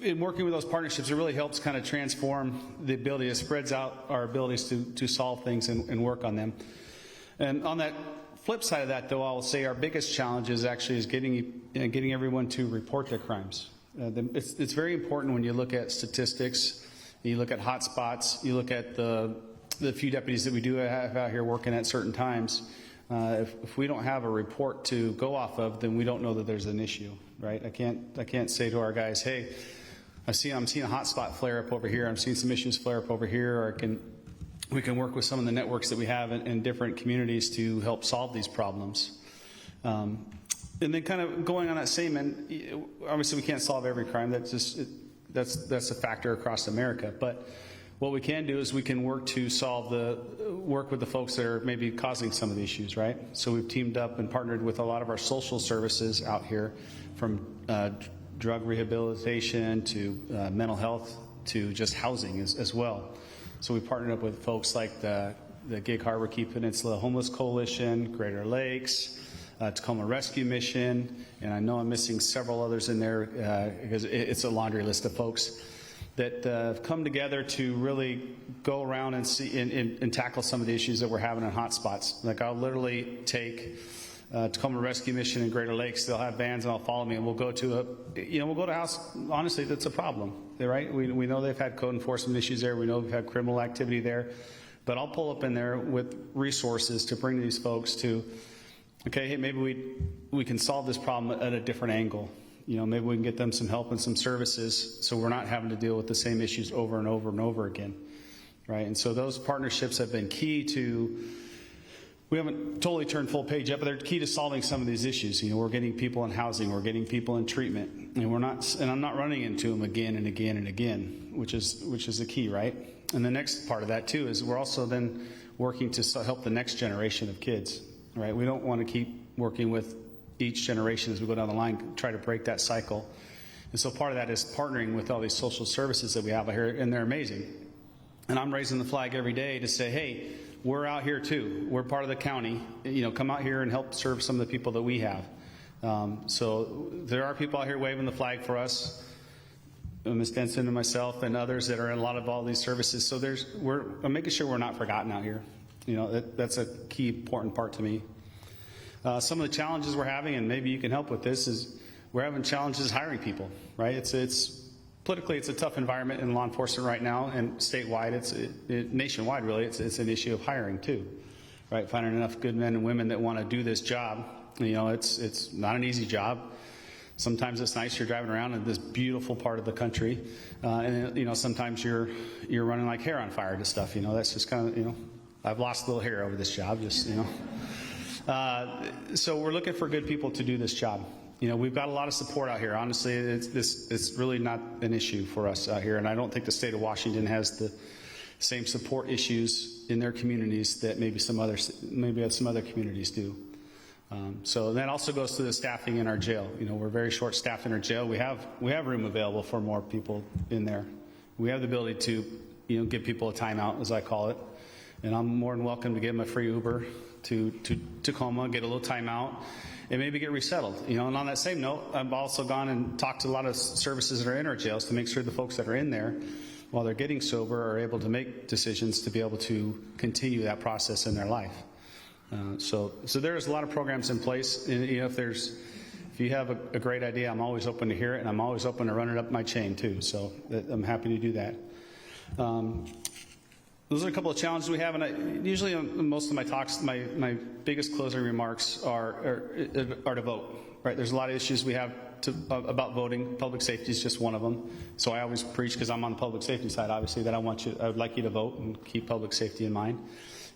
Speaker 11: in working with those partnerships, it really helps kind of transform the ability. It spreads out our abilities to solve things and work on them. And on that flip side of that, though, I'll say our biggest challenge is actually getting everyone to report their crimes. It's very important when you look at statistics, you look at hot spots, you look at the few deputies that we do have out here working at certain times. If we don't have a report to go off of, then we don't know that there's an issue, right? I can't say to our guys, hey, I'm seeing a hot spot flare up over here, I'm seeing some issues flare up over here, or we can work with some of the networks that we have in different communities to help solve these problems. And then kind of going on that same end, obviously we can't solve every crime. That's a factor across America. But what we can do is we can work to work with the folks that are maybe causing some of the issues, right? So we've teamed up and partnered with a lot of our social services out here, from drug rehabilitation to mental health to just housing as well. So we partnered up with folks like the Gig Harbor Key Peninsula Homeless Coalition, Greater Lakes, Tacoma Rescue Mission, and I know I'm missing several others in there because it's a laundry list of folks that have come together to really go around and see and tackle some of the issues that we're having in hot spots. Like I'll literally take Tacoma Rescue Mission in Greater Lakes. They'll have vans and they'll follow me, and we'll go to a house. Honestly, that's a problem, right? We know they've had code enforcement issues there. We know we've had criminal activity there, but I'll pull up in there with resources to bring these folks to okay, hey, maybe we can solve this problem at a different angle. You know, maybe we can get them some help and some services so we're not having to deal with the same issues over and over and over again, right? And so those partnerships have been key to, we haven't totally turned full page yet, but they're key to solving some of these issues. You know, we're getting people in housing, we're getting people in treatment, and I'm not running into them again and again and again, which is the key, right? And the next part of that too is we're also then working to help the next generation of kids, right? We don't want to keep working with each generation as we go down the line, try to break that cycle. And so part of that is partnering with all these social services that we have out here, and they're amazing. And I'm raising the flag every day to say, hey, we're out here too. We're part of the county. You know, come out here and help serve some of the people that we have. So there are people out here waving the flag for us, Ms. Denson and myself and others that are in a lot of all these services. So I'm making sure we're not forgotten out here. You know, that's a key important part to me. Some of the challenges we're having, and maybe you can help with this, is we're having challenges hiring people, right? Politically, it's a tough environment in law enforcement right now, and statewide, nationwide, really, it's an issue of hiring too, right? Finding enough good men and women that want to do this job. You know, it's not an easy job. Sometimes it's nice you're driving around in this beautiful part of the country, and you know, sometimes you're running like hair on fire to stuff. You know, that's just kind of, you know, I've lost a little hair over this job, just, you know. So we're looking for good people to do this job. You know, we've got a lot of support out here. Honestly, it's really not an issue for us out here, and I don't think the state of Washington has the same support issues in their communities that maybe some other communities do. So that also goes to the staffing in our jail. You know, we're very short staffed in our jail. We have room available for more people in there. We have the ability to, you know, give people a timeout, as I call it, and I'm more than welcome to give them a free Uber to Tacoma, get a little timeout, and maybe get resettled. You know, and on that same note, I've also gone and talked to a lot of services that are in our jails to make sure the folks that are in there, while they're getting sober, are able to make decisions to be able to continue that process in their life. So there's a lot of programs in place, and you know, if you have a great idea, I'm always open to hear it, and I'm always open to run it up my chain too. So I'm happy to do that. Those are a couple of challenges we have, and usually on most of my talks, my biggest closing remarks are to vote. Right? There's a lot of issues we have about voting. Public safety is just one of them. So I always preach, because I'm on the public safety side, obviously, that I would like you to vote and keep public safety in mind.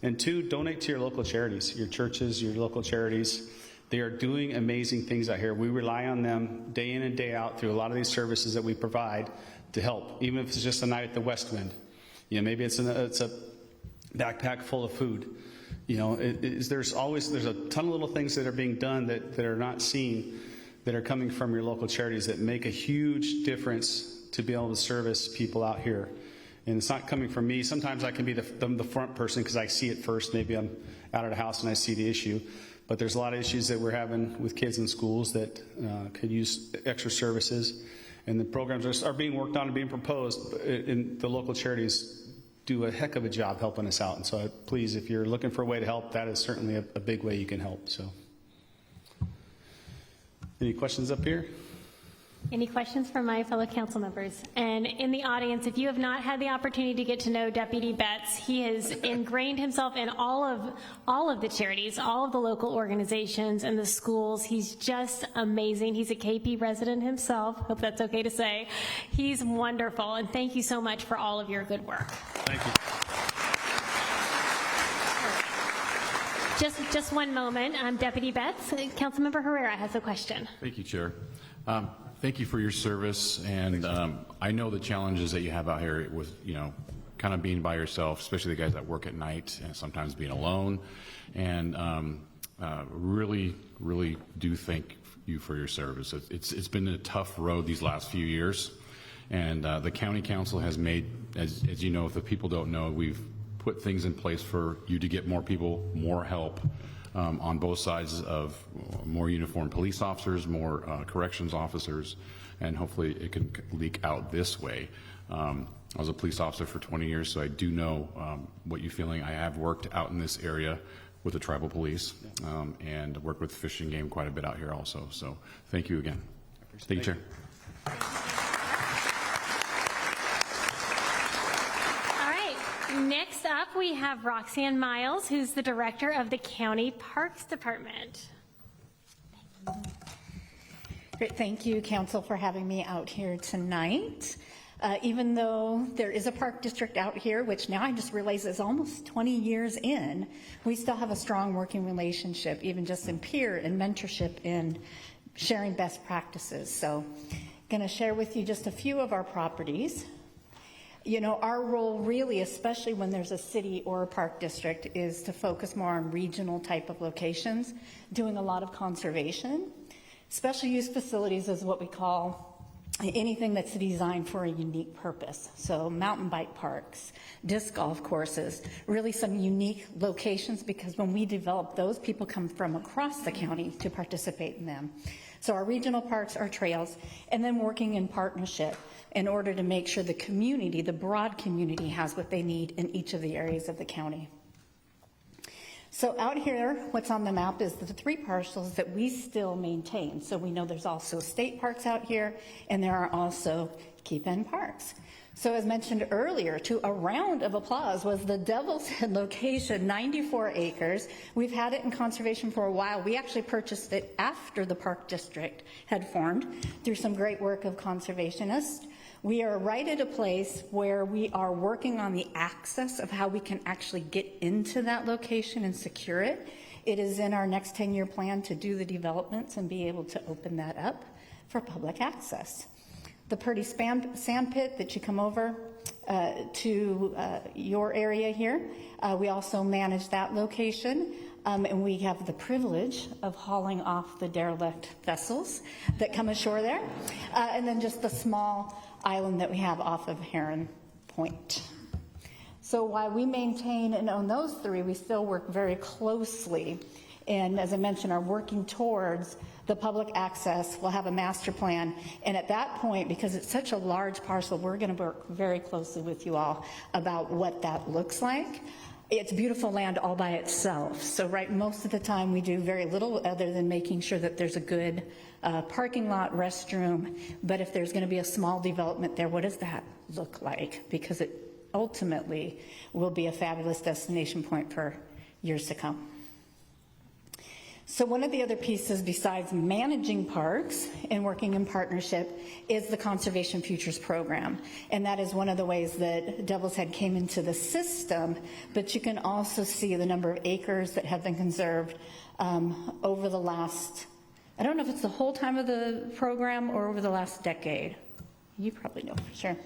Speaker 11: And two, donate to your local charities, your churches, your local charities. They are doing amazing things out here. We rely on them day in and day out through a lot of these services that we provide to help, even if it's just a night at the West Wind. You know, maybe it's a backpack full of food. You know, there's a ton of little things that are being done that are not seen, that are coming from your local charities that make a huge difference to be able to service people out here. And it's not coming from me. Sometimes I can be the front person because I see it first. Maybe I'm out of the house and I see the issue. But there's a lot of issues that we're having with kids in schools that could use extra services. And the programs are being worked on and being proposed. And the local charities do a heck of a job helping us out. And so please, if you're looking for a way to help, that is certainly a big way you can help. So, any questions up here?
Speaker 4: Any questions from my fellow council members? And in the audience, if you have not had the opportunity to get to know Deputy Betts, he has ingrained himself in all of the charities, all of the local organizations and the schools. He's just amazing. He's a KP resident himself. Hope that's okay to say. He's wonderful, and thank you so much for all of your good work.
Speaker 11: Thank you.
Speaker 4: Just one moment. Deputy Betts, Councilmember Herrera has a question.
Speaker 7: Thank you, Chair. Thank you for your service, and I know the challenges that you have out here with, you know, kind of being by yourself, especially the guys that work at night and sometimes being alone, and really do thank you for your service. It's been a tough road these last few years, and the county council has made, as you know, if the people don't know, we've put things in place for you to get more people, more help, on both sides, of more uniformed police officers, more corrections officers, and hopefully it can leak out this way. I was a police officer for 20 years, so I do know what you're feeling. I have worked out in this area with the tribal police, and worked with Fish and Game quite a bit out here also. So thank you again. Thank you, Chair.
Speaker 4: All right, next Next up, we have Roxanne Miles, who's the director of the County Parks Department.
Speaker 12: Great. Thank you, Council, for having me out here tonight. Even though there is a park district out here, which now I just realize is almost 20 years in, we still have a strong working relationship, even just in peer and mentorship in sharing best practices. So I'm going to share with you just a few of our properties. You know, our role really, especially when there's a city or a park district, is to focus more on regional type of locations, doing a lot of conservation. Special use facilities is what we call anything that's designed for a unique purpose. So mountain bike parks, disc golf courses, really some unique locations, because when we develop those, people come from across the county to participate in them. So our regional parks, our trails, and then working in partnership in order to make sure the community, the broad community, has what they need in each of the areas of the county. So out here, what's on the map is the 3 parcels that we still maintain. So we know there's also state parks out here, and there are also Keep In parks. So as mentioned earlier, to a round of applause was the Devil's Head location, 94 acres. We've had it in conservation for a while. We actually purchased it after the park district had formed through some great work of conservationists. We are right at a place where we are working on the access of how we can actually get into that location and secure it. It is in our next 10-year plan to do the developments and be able to open that up for public access. The Purdy Sand Pit that you come over to your area here, we also manage that location. And we have the privilege of hauling off the derelict vessels that come ashore there. And then just the small island that we have off of Heron Point. So while we maintain and own those 3, we still work very closely. And as I mentioned, are working towards the public access. We'll have a master plan. And at that point, because it's such a large parcel, we're going to work very closely with you all about what that looks like. It's beautiful land all by itself. So most of the time we do very little other than making sure that there's a good parking lot, restroom. But if there's going to be a small development there, what does that look like? Because it ultimately will be a fabulous destination point for years to come. So one of the other pieces besides managing parks and working in partnership is the Conservation Futures Program. And that is one of the ways that Devil's Head came into the system, but you can also see the number of acres that have been conserved over the last, I don't know if it's the whole time of the program or over the last decade. You probably know for sure.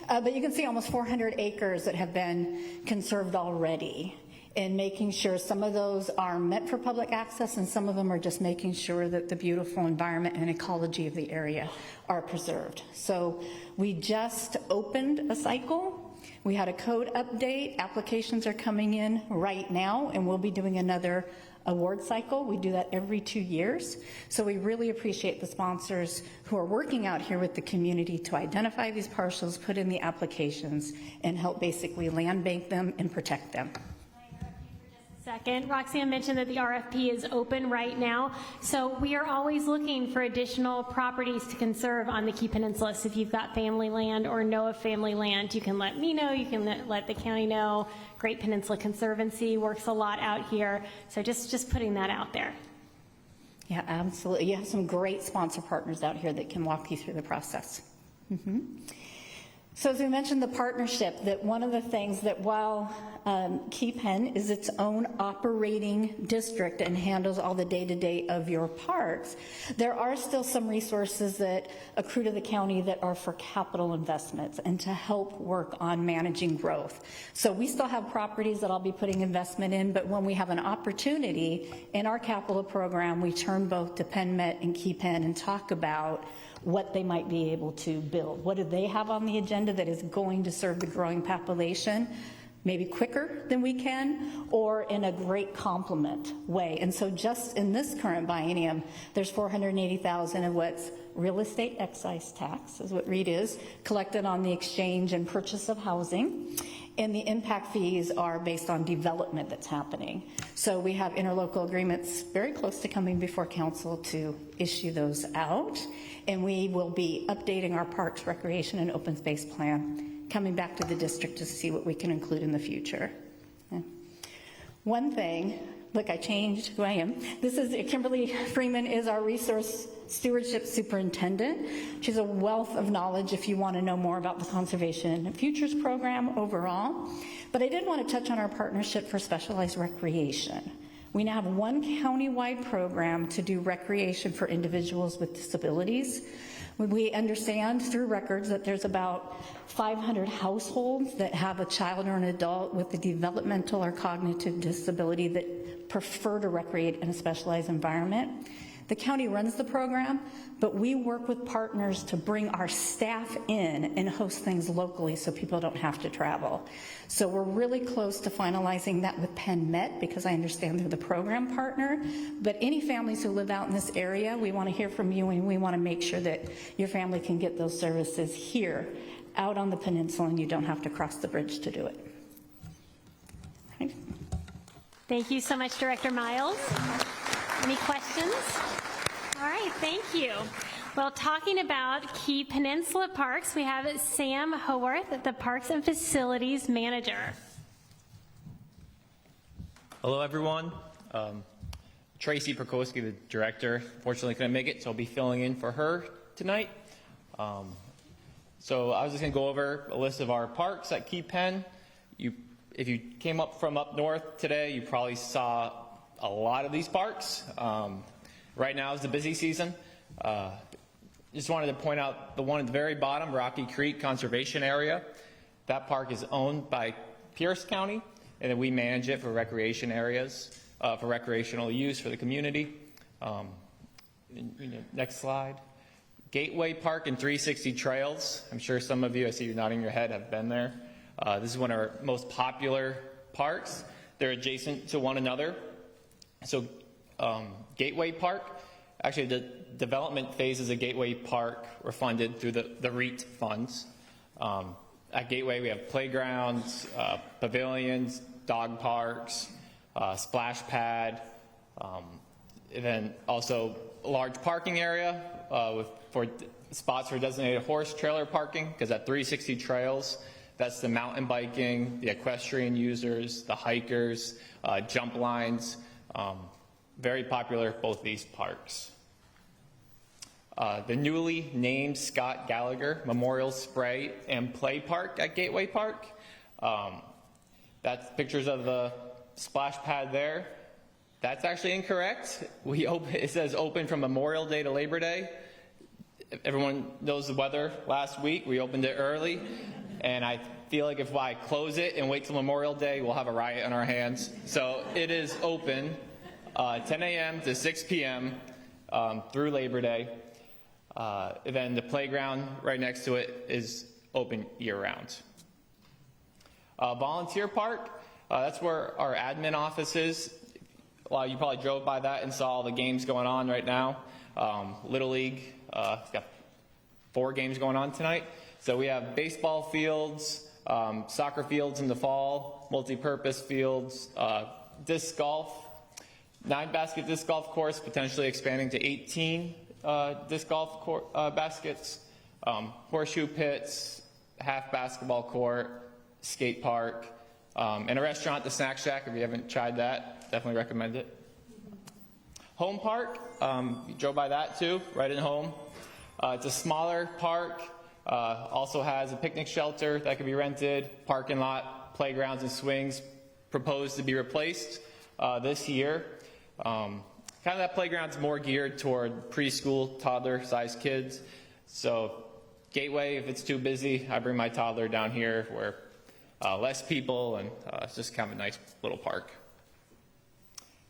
Speaker 12: But you can see almost 400 acres that have been conserved already. And making sure some of those are meant for public access and some of them are just making sure that the beautiful environment and ecology of the area are preserved. So we just opened a cycle. We had a code update. Applications are coming in right now, and we'll be doing another award cycle. We do that every 2 years. So we really appreciate the sponsors who are working out here with the community to identify these parcels, put in the applications, and help basically land bank them and protect them.
Speaker 4: Second, Roxanne mentioned that the RFP is open right now, so we are always looking for additional properties to conserve on the Key Peninsula. So if you've got family land or know of family land, you can let me know, you can let the county know. Great Peninsula Conservancy works a lot out here, so just putting that out there.
Speaker 12: Yeah, absolutely. You have some great sponsor partners out here that can walk you through the process. So as we mentioned, the partnership, that one of the things that while Key Pen is its own operating district and handles all the day-to-day of your parks, there are still some resources that accrue to the county that are for capital investments and to help work on managing growth. So we still have properties that I'll be putting investment in, but when we have an opportunity in our capital program, we turn both to PenMet and Key Pen and talk about what they might be able to build. What do they have on the agenda that is going to serve the growing population, maybe quicker than we can, or in a great complement way. And so just in this current biennium, there's $480,000 of what's real estate excise tax, is what REIT is, collected on the exchange and purchase of housing. And the impact fees are based on development that's happening. So we have interlocal agreements very close to coming before council to issue those out. And we will be updating our parks, recreation, and open space plan coming back to the district to see what we can include in the future. One thing, look, I changed who I am. This is Kimberly Freeman is our resource stewardship superintendent. She's a wealth of knowledge if you want to know more about the Conservation Futures program overall. But I did want to touch on our partnership for specialized recreation. We now have one county-wide program to do recreation for individuals with disabilities. We understand through records that there's about 500 households that have a child or an adult with a developmental or cognitive disability that prefer to recreate in a specialized environment. The county runs the program, but we work with partners to bring our staff in and host things locally so people don't have to travel. So we're really close to finalizing that with Penn Met because I understand they're the program partner. But any families who live out in this area, we want to hear from you, and we want to make sure that your family can get those services here out on the peninsula and you don't have to cross the bridge to do it. Right.
Speaker 4: Thank you so much, Director Miles. Any questions? All right, thank you. Well, talking about key Peninsula parks, we have Sam Haworth, the Parks and Facilities Manager.
Speaker 13: Hello, everyone. Tracy Prokowski, the director, fortunately couldn't make it, so I'll be filling in for her tonight. So I was just going to go over a list of our parks at Key Penn. If you came up from up north today, you probably saw a lot of these parks. Right now is the busy season. Just wanted to point out the one at the very bottom, Rocky Creek Conservation Area. That park is owned by Pierce County, and then we manage it for recreation areas, for recreational use for the community. Next slide. Gateway Park and 360 Trails. I'm sure some of you, I see you nodding your head, have been there. This is one of our most popular parks. They're adjacent to one another. So Gateway Park, actually the development phases of Gateway Park were funded through the REIT funds. At Gateway we have playgrounds, pavilions, dog parks, splash pad, and then also a large parking area for spots for designated horse trailer parking, because at 360 Trails, that's the mountain biking, the equestrian users, the hikers, jump lines. Very popular, both these parks. The newly named Scott Gallagher Memorial Spray and Play Park at Gateway Park. That's pictures of the splash pad there. That's actually incorrect. It says open from Memorial Day to Labor Day. Everyone knows the weather last week. We opened it early, and I feel like if I close it and wait till Memorial Day, we'll have a riot on our hands. So it is open 10 a.m. to 6 p.m. Through Labor Day. Then the playground right next to it is open year-round. Volunteer Park, that's where our admin office is. Well, you probably drove by that and saw all the games going on right now. Little League, it's got 4 games going on tonight. So we have baseball fields, soccer fields in the fall, multi-purpose fields, disc golf, 9-basket disc golf course, potentially expanding to 18 disc golf baskets, horseshoe pits, half basketball court, skate park, and a restaurant, the Snack Shack. If you haven't tried that, definitely recommend it. Home Park, you drove by that too, right in home. It's a smaller park, also has a picnic shelter that can be rented, parking lot, playgrounds and swings proposed to be replaced this year. Kind of that playground's more geared toward preschool, toddler-sized kids. So Gateway, if it's too busy, I bring my toddler down here where less people, and it's just kind of a nice little park.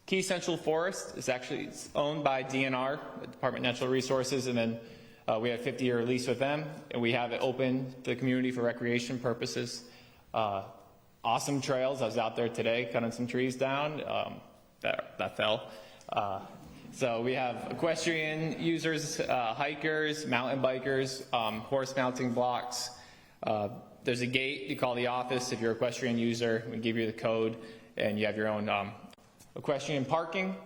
Speaker 13: Key Central Forest is actually owned by DNR, the Department of Natural Resources, and then we have a 50-year lease with them, and we have it open to the community for recreation purposes. Awesome trails. I was out there today cutting some trees down. That fell. So we have equestrian users, hikers, mountain bikers, horse mounting blocks. There's a gate you call the office if you're an equestrian user. We give you the code, and you have your own equestrian parking.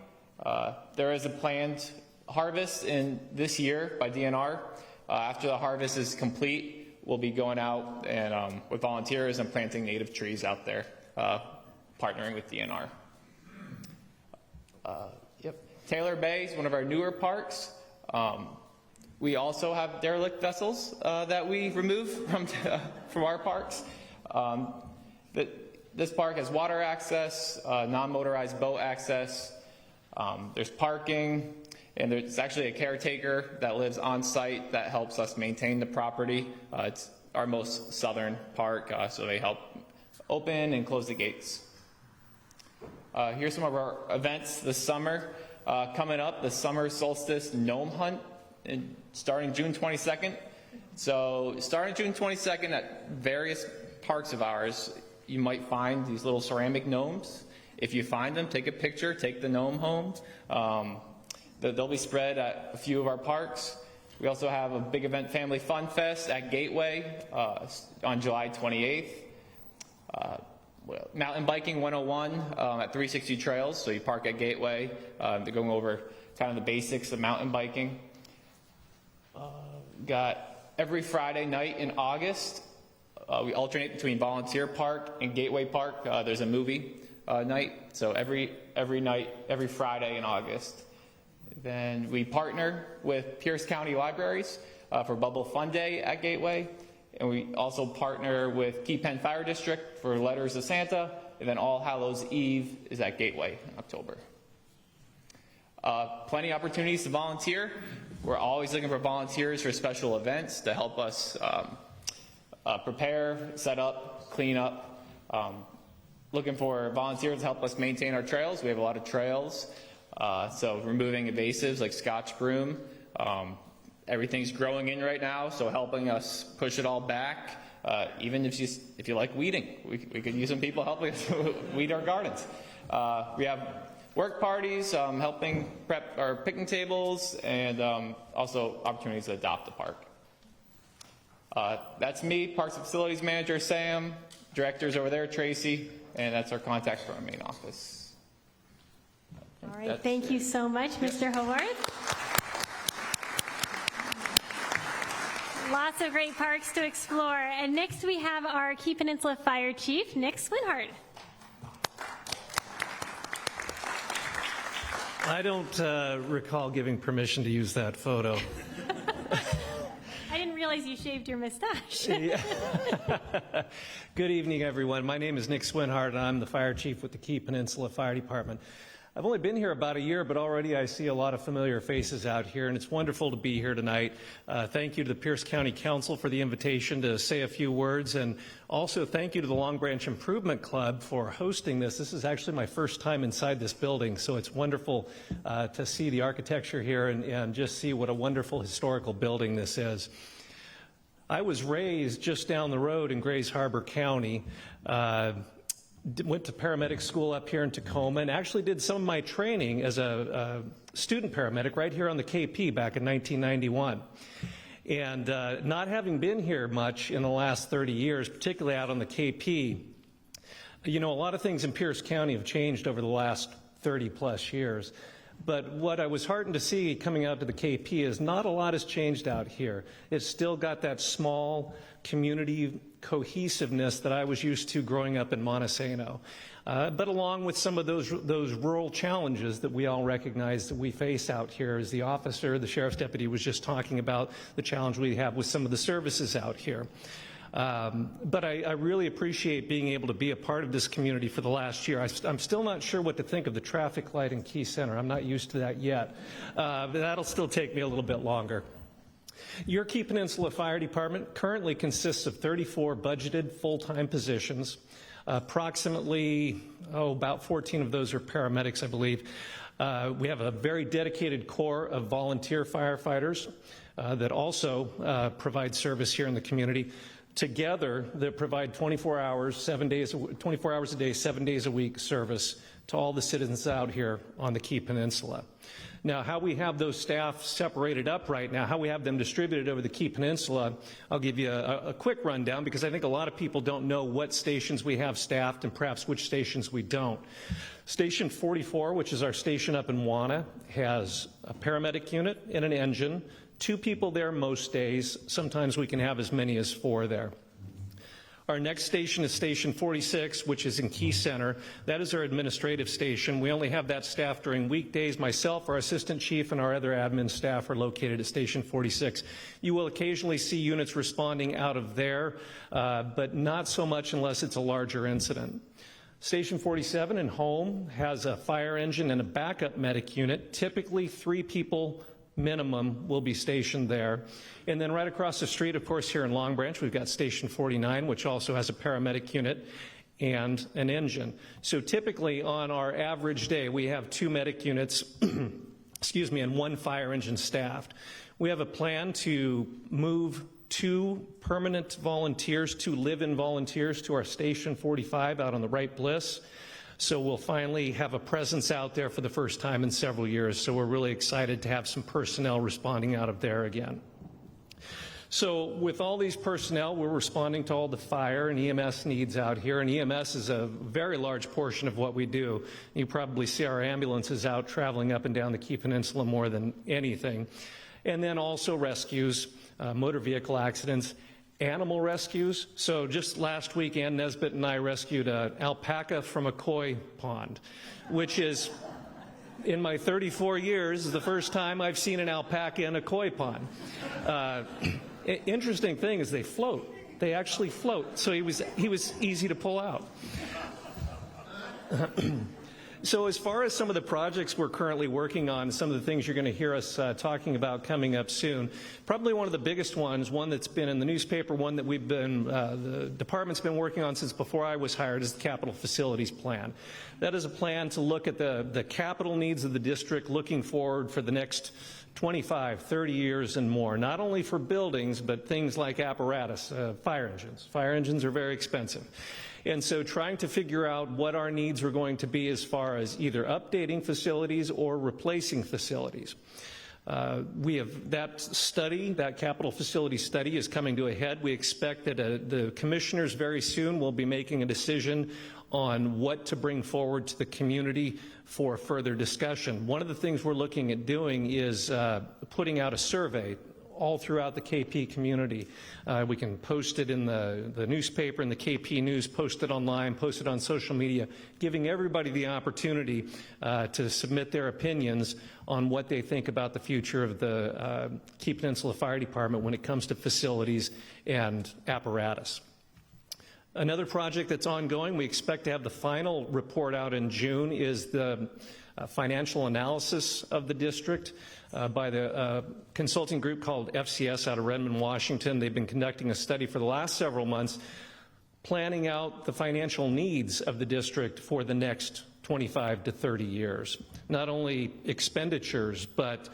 Speaker 13: There is a planned harvest in this year by DNR. After the harvest is complete, we'll be going out and with volunteers and planting native trees out there, partnering with DNR. Taylor Bay is one of our newer parks. We also have derelict vessels that we remove from our parks. This park has water access, non-motorized boat access. There's parking, and there's actually a caretaker that lives on site that helps us maintain the property. It's our most southern park, so they help open and close the gates. Here's some of our events this summer. Coming up, the summer solstice gnome hunt, starting June 22nd. So starting June 22nd at various parks of ours, you might find these little ceramic gnomes. If you find them, take a picture, take the gnome home. They'll be spread at a few of our parks. We also have a big event, Family Fun Fest at Gateway on July 28th. Mountain Biking 101 at 360 Trails, so you park at Gateway. They're going over kind of the basics of mountain biking. Got every Friday night in August, we alternate between Volunteer Park and Gateway Park. There's a movie night, so every night, every Friday in August. Then we partner with Pierce County Libraries for Bubble Fun Day at Gateway. And we also partner with Key Penn Fire District for Letters of Santa, and then All Hallows Eve is at Gateway in October. Plenty of opportunities to volunteer. We're always looking for volunteers for special events to help us prepare, set up, clean up. Looking for volunteers to help us maintain our trails. We have a lot of trails, so removing invasives like Scotch broom. Everything's growing in right now, so helping us push it all back. Even if you like weeding, we could use some people helping us weed our gardens. We have work parties, helping prep our picnic tables, and also opportunities to adopt the park. That's me, Parks and Facilities Manager Sam, directors over there Tracy, and that's our contact for our main office.
Speaker 4: All right, thank you so much, Mr. Haworth. Lots of great parks to explore. And next we have our Key Peninsula Fire Chief, Nick Swinhart.
Speaker 14: I don't recall giving permission to use that photo.
Speaker 4: I didn't realize you shaved your mustache.
Speaker 14: Good evening, everyone. My name is Nick Swinhart, and I'm the Fire Chief with the Key Peninsula Fire Department. I've only been here about a year, but already I see a lot of familiar faces out here, and it's wonderful to be here tonight. Thank you to the Pierce County Council for the invitation to say a few words, and also thank you to the Longbranch Improvement Club for hosting this. This is actually my first time inside this building, so it's wonderful to see the architecture here and just see what a wonderful historical building this is. I was raised just down the road in Grays Harbor County. Went to paramedic school up here in Tacoma and actually did some of my training as a student paramedic right here on the KP back in 1991. And not having been here much in the last 30 years, particularly out on the KP, you know, a lot of things in Pierce County have changed over the last 30 plus years. But what I was heartened to see coming out to the KP is not a lot has changed out here. It's still got that small community cohesiveness that I was used to growing up in Montesano. But along with some of those rural challenges that we all recognize that we face out here, as the officer, the sheriff's deputy was just talking about the challenge we have with some of the services out here. But I really appreciate being able to be a part of this community for the last year. I'm still not sure what to think of the traffic light in Key Center. I'm not used to that yet. But that'll still take me a little bit longer. Your Key Peninsula Fire Department currently consists of 34 budgeted full-time positions. Approximately, about 14 of those are paramedics, I believe. We have a very dedicated corps of volunteer firefighters that also provide service here in the community. Together, they provide 24 hours a day, 7 days a week service to all the citizens out here on the Key Peninsula. Now, how we have those staff separated up right now, how we have them distributed over the Key Peninsula, I'll give you a quick rundown because I think a lot of people don't know what stations we have staffed and perhaps which stations we don't. Station 44, which is our station up in Wana, has a paramedic unit and an engine, 2 people there most days. Sometimes we can have as many as 4 there. Our next station is Station 46, which is in Key Center. That is our administrative station. We only have that staff during weekdays. Myself, our assistant chief, and our other admin staff are located at Station 46. You will occasionally see units responding out of there, but not so much unless it's a larger incident. Station 47 in Home has a fire engine and a backup medic unit. Typically 3 people minimum will be stationed there. And then right across the street, of course, here in Longbranch, we've got Station 49, which also has a paramedic unit and an engine. So typically on our average day, we have 2 medic units, excuse me, and 1 fire engine staffed. We have a plan to move 2 permanent volunteers, 2 live-in volunteers to our Station 45 out on the Wright Bliss. So we'll finally have a presence out there for the first time in several years. So we're really excited to have some personnel responding out of there again. So with all these personnel, we're responding to all the fire and EMS needs out here. And EMS is a very large portion of what we do. You probably see our ambulances out traveling up and down the Key Peninsula more than anything. And then also rescues, motor vehicle accidents, animal rescues. So just last week, Ann Nesbitt and I rescued an alpaca from a koi pond, which is, in my 34 years, the first time I've seen an alpaca in a koi pond. Interesting thing is they float. They actually float. So he was easy to pull out. So as far as some of the projects we're currently working on, some of the things you're going to hear us talking about coming up soon, probably one of the biggest ones, one that's been in the newspaper, one that we've been, the department's been working on since before I was hired, is the capital facilities plan. That is a plan to look at the capital needs of the district looking forward for the next 25, 30 years and more, not only for buildings, but things like apparatus, fire engines. Fire engines are very expensive. And so trying to figure out what our needs are going to be as far as either updating facilities or replacing facilities. We have that study, that capital facility study is coming to a head. We expect that the commissioners very soon will be making a decision on what to bring forward to the community for further discussion. One of the things we're looking at doing is putting out a survey all throughout the KP community. We can post it in the newspaper, in the KP News, post it online, post it on social media, giving everybody the opportunity to submit their opinions on what they think about the future of the Key Peninsula Fire Department when it comes to facilities and apparatus. Another project that's ongoing, we expect to have the final report out in June, is the financial analysis of the district by the consulting group called FCS out of Redmond, Washington. They've been conducting a study for the last several months, planning out the financial needs of the district for the next 25 to 30 years. Not only expenditures, but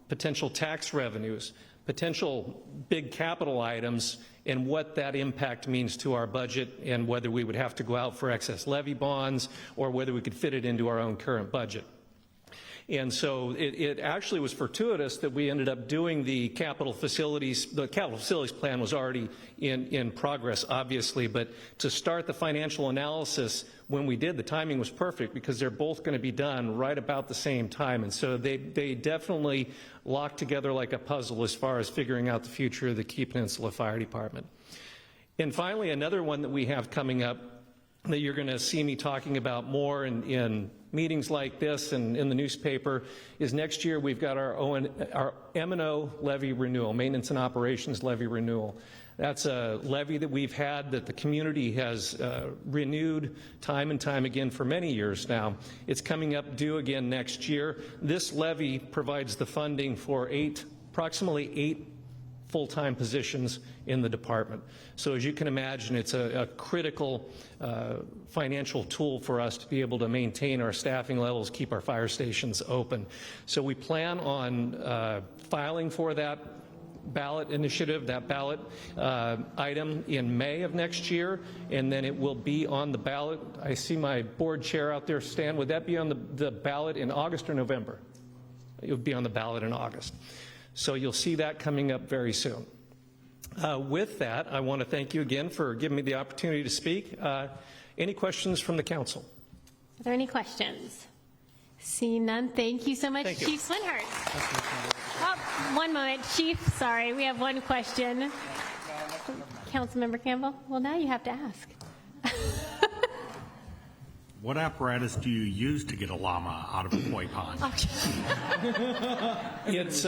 Speaker 14: potential tax revenues, potential big capital items, and what that impact means to our budget, and whether we would have to go out for excess levy bonds or whether we could fit it into our own current budget. And so it actually was fortuitous that we ended up doing the capital facilities. The capital facilities plan was already in progress, obviously, but to start the financial analysis when we did, the timing was perfect because they're both going to be done right about the same time. And so they definitely locked together like a puzzle as far as figuring out the future of the Key Peninsula Fire Department. And finally, another one that we have coming up that you're going to see me talking about more in meetings like this and in the newspaper is next year we've got our M&O levy renewal, maintenance and operations levy renewal. That's a levy that we've had that the community has renewed time and time again for many years now. It's coming up due again next year. This levy provides the funding for approximately 8 full-time positions in the department. So as you can imagine, it's a critical financial tool for us to be able to maintain our staffing levels, keep our fire stations open. So we plan on filing for that ballot initiative, that ballot item in May of next year, and then it will be on the ballot. I see my board chair out there, Stan. Would that be on the ballot in August or November? It would be on the ballot in August. So you'll see that coming up very soon. With that, I want to thank you again for giving me the opportunity to speak. Any questions from the council?
Speaker 4: Are there any questions? Seeing none, thank you so much,
Speaker 14: Thank you.
Speaker 4: Chief Swinhart. One moment, Chief, sorry, we have one question. Councilmember Campbell, well, now you have to ask.
Speaker 6: What apparatus do you use to get a llama out of a koi pond?
Speaker 14: It's,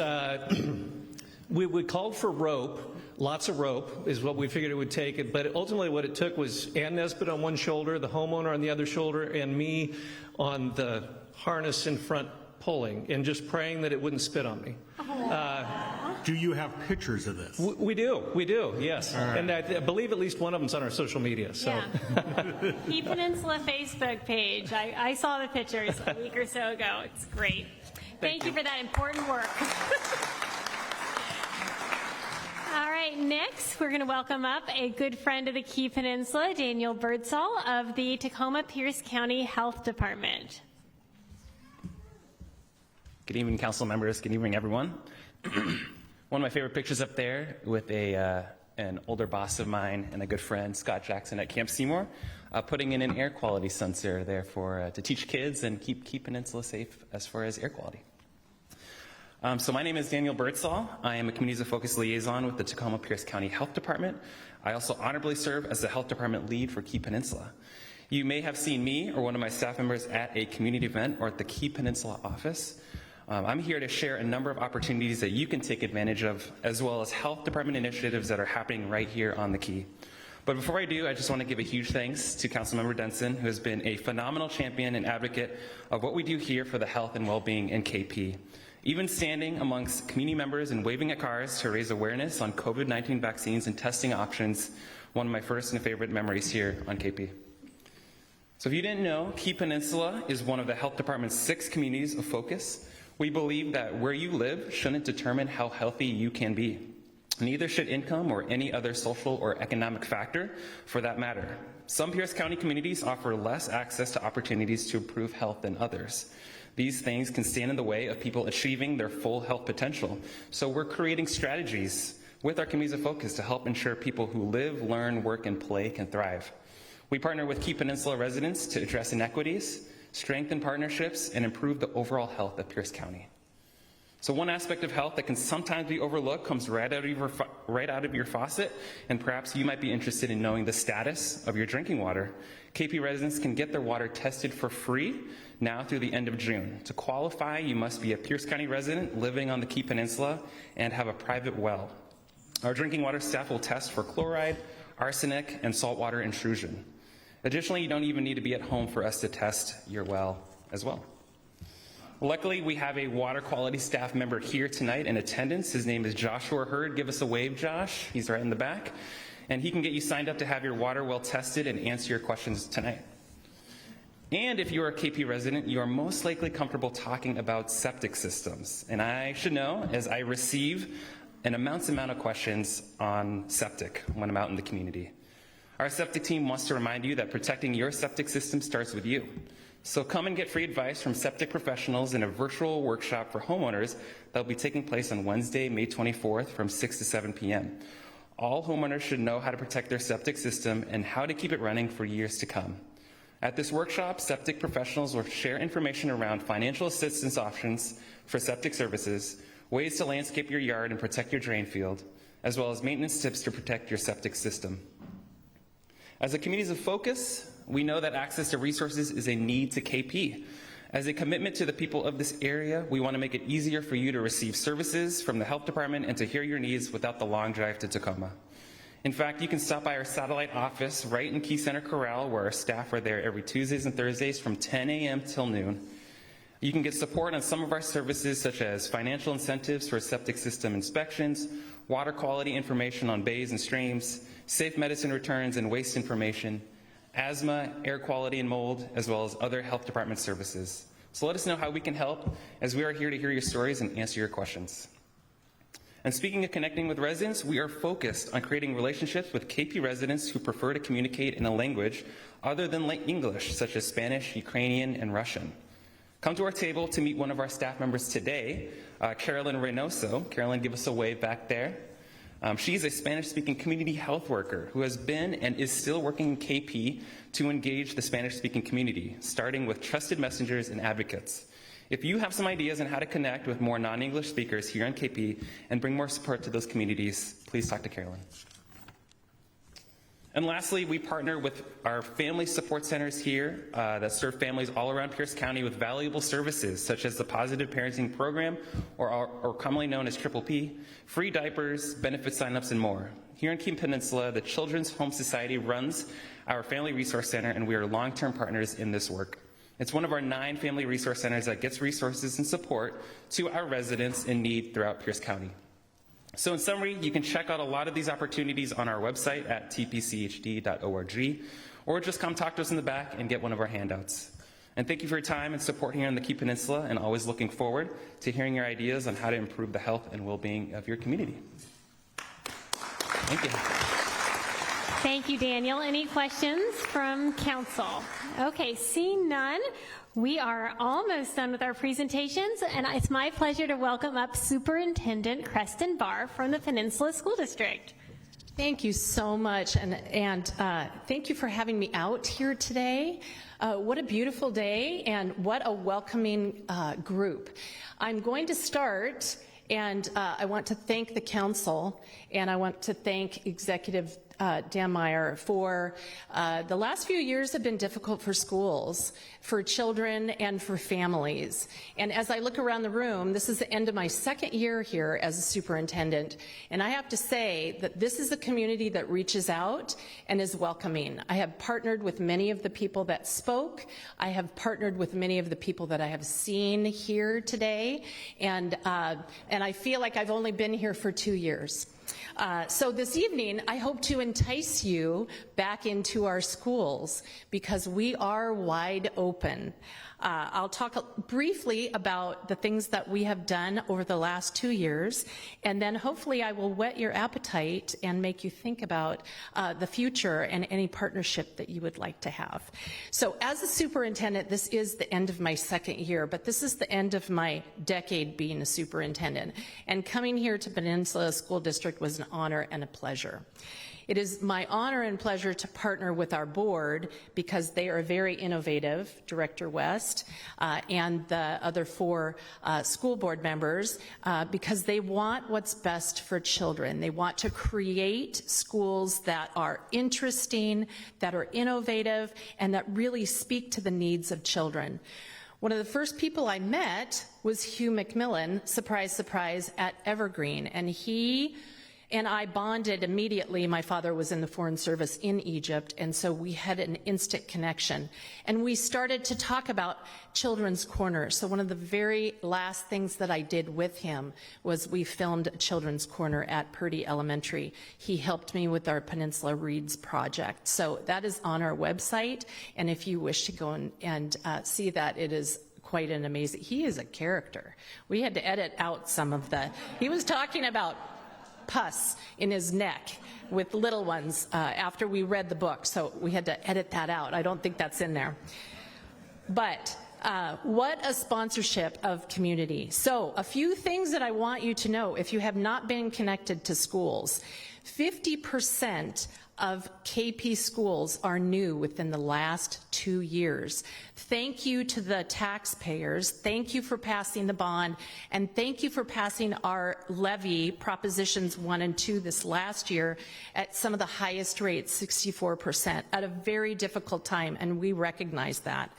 Speaker 14: we called for rope. Lots of rope is what we figured it would take, but ultimately what it took was Ann Nesbitt on one shoulder, the homeowner on the other shoulder, and me on the harness in front pulling, and just praying that it wouldn't spit on me.
Speaker 6: Do you have pictures of this?
Speaker 14: We do, yes. Right. And I believe at least one of them's on our social media. So.
Speaker 4: Yeah. Key Peninsula Facebook page. I saw the pictures a week or so ago. It's great. Thank you for that important work. All right, next we're going to welcome up a good friend of the Key Peninsula, Daniel Birdsall of the Tacoma-Pierce County Health Department.
Speaker 15: Good evening, council members. Good evening, everyone. One of my favorite pictures up there with an older boss of mine and a good friend, Scott Jackson at Camp Seymour, putting in an air quality sensor there to teach kids and keep Peninsula safe as far as air quality. So my name is Daniel Birdsall. I am a Communities of Focus liaison with the Tacoma-Pierce County Health Department. I also honorably serve as the Health Department lead for Key Peninsula. You may have seen me or one of my staff members at a community event or at the Key Peninsula office. I'm here to share a number of opportunities that you can take advantage of, as well as health department initiatives that are happening right here on the Key. But before I do, I just want to give a huge thanks to Councilmember Denson, who has been a phenomenal champion and advocate of what we do here for the health and well-being in KP. Even standing amongst community members and waving at cars to raise awareness on COVID-19 vaccines and testing options, one of my first and favorite memories here on KP. So if you didn't know, Key Peninsula is one of the health department's 6 communities of focus. We believe that where you live shouldn't determine how healthy you can be. Neither should income or any other social or economic factor for that matter. Some Pierce County communities offer less access to opportunities to improve health than others. These things can stand in the way of people achieving their full health potential. So we're creating strategies with our communities of focus to help ensure people who live, learn, work, and play can thrive. We partner with Key Peninsula residents to address inequities, strengthen partnerships, and improve the overall health of Pierce County. So one aspect of health that can sometimes be overlooked comes right out of your faucet, and perhaps you might be interested in knowing the status of your drinking water. KP residents can get their water tested for free now through the end of June. To qualify, you must be a Pierce County resident living on the Key Peninsula and have a private well. Our drinking water staff will test for chloride, arsenic, and saltwater intrusion. Additionally, you don't even need to be at home for us to test your well as well. Luckily, we have a water quality staff member here tonight in attendance. His name is Joshua Hurd. Give us a wave, Josh. He's right in the back. And he can get you signed up to have your water well tested and answer your questions tonight. And if you're a KP resident, you are most likely comfortable talking about septic systems. And I should know, as I receive an immense amount of questions on septic when I'm out in the community. Our septic team wants to remind you that protecting your septic system starts with you. So come and get free advice from septic professionals in a virtual workshop for homeowners that will be taking place on Wednesday, May 24th from 6 to 7 p.m. All homeowners should know how to protect their septic system and how to keep it running for years to come. At this workshop, septic professionals will share information around financial assistance options for septic services, ways to landscape your yard and protect your drain field, as well as maintenance tips to protect your septic system. As a communities of focus, we know that access to resources is a need to KP. As a commitment to the people of this area, we want to make it easier for you to receive services from the health department and to hear your needs without the long drive to Tacoma. In fact, you can stop by our satellite office right in Key Center Corral, where our staff are there every Tuesdays and Thursdays from 10 a.m. till noon. You can get support on some of our services, such as financial incentives for septic system inspections, water quality information on bays and streams, safe medicine returns and waste information, asthma, air quality and mold, as well as other health department services. So let us know how we can help, as we are here to hear your stories and answer your questions. And speaking of connecting with residents, we are focused on creating relationships with KP residents who prefer to communicate in a language other than English, such as Spanish, Ukrainian, and Russian. Come to our table to meet one of our staff members today, Carolyn Reynoso. Carolyn, give us a wave back there. She's a Spanish-speaking community health worker who has been and is still working in KP to engage the Spanish-speaking community, starting with trusted messengers and advocates. If you have some ideas on how to connect with more non-English speakers here in KP and bring more support to those communities, please talk to Carolyn. And lastly, we partner with our family support centers here that serve families all around Pierce County with valuable services such as the Positive Parenting Program, or commonly known as Triple P, free diapers, benefit signups, and more. Here in Keene Peninsula, the Children's Home Society runs our Family Resource Center, and we are long-term partners in this work. It's one of our 9 family resource centers that gets resources and support to our residents in need throughout Pierce County. So in summary, you can check out a lot of these opportunities on our website at tpchd.org, or just come talk to us in the back and get one of our handouts. And thank you for your time and support here on the Keene Peninsula, and always looking forward to hearing your ideas on how to improve the health and well-being of your community. Thank you.
Speaker 4: Thank you, Daniel. Any questions from council? Okay, seeing none, we are almost done with our presentations, and it's my pleasure to welcome up Superintendent Creston Barr from the Peninsula School District.
Speaker 16: Thank you so much, and thank you for having me out here today. What a beautiful day, and what a welcoming group. I'm going to start, and I want to thank the council, and I want to thank Executive Dan Meyer for the last few years have been difficult for schools, for children, and for families. And as I look around the room, this is the end of my 2nd year here as a superintendent, and I have to say that this is a community that reaches out and is welcoming. I have partnered with many of the people that spoke. I have partnered with many of the people that I have seen here today, and I feel like I've only been here for 2 years. So this evening, I hope to entice you back into our schools because we are wide open. I'll talk briefly about the things that we have done over the last 2 years, and then hopefully I will whet your appetite and make you think about the future and any partnership that you would like to have. So as a superintendent, this is the end of my 2nd year, but this is the end of my decade being a superintendent. And coming here to Peninsula School District was an honor and a pleasure. It is my honor and pleasure to partner with our board because they are very innovative, Director West and the other 4 school board members, because they want what's best for children. They want to create schools that are interesting, that are innovative, and that really speak to the needs of children. One of the first people I met was Hugh McMillan, surprise, surprise, at Evergreen, and he and I bonded immediately. My father was in the Foreign Service in Egypt, and so we had an instant connection. And we started to talk about Children's Corner. So one of the very last things that I did with him was we filmed Children's Corner at Purdy Elementary. He helped me with our Peninsula Reads project. So that is on our website, and if you wish to go and see that, it is quite an amazing. He is a character. We had to edit out some of he was talking about pus in his neck with little ones after we read the book, so we had to edit that out. I don't think that's in there. But what a sponsorship of community. So a few things that I want you to know if you have not been connected to schools. 50% of KP schools are new within the last 2 years. Thank you to the taxpayers. Thank you for passing the bond, and thank you for passing our levy propositions 1 and 2 this last year at some of the highest rates, 64%, at a very difficult time, and we recognize that.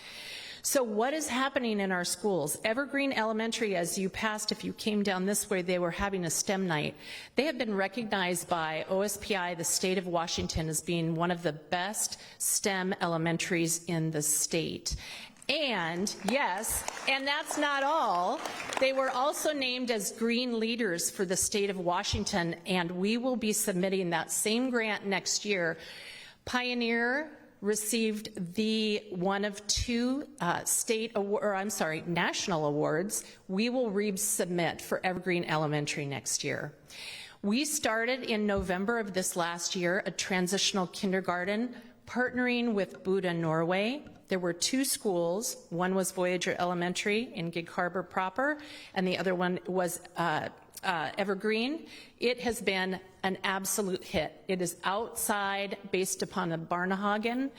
Speaker 16: So what is happening in our schools? Evergreen Elementary, as you passed, if you came down this way, they were having a STEM night. They have been recognized by OSPI, the state of Washington, as being one of the best STEM elementaries in the state. And yes, and that's not all. They were also named as green leaders for the state of Washington, and we will be submitting that same grant next year. Pioneer received the one of 2 national awards. We will resubmit for Evergreen Elementary next year. We started in November of this last year a transitional kindergarten partnering with Buda Norway. There were 2 schools. One was Voyager Elementary in Gig Harbor proper, and the other one was Evergreen. It has been an absolute hit. It is outside, based upon a Barnehagen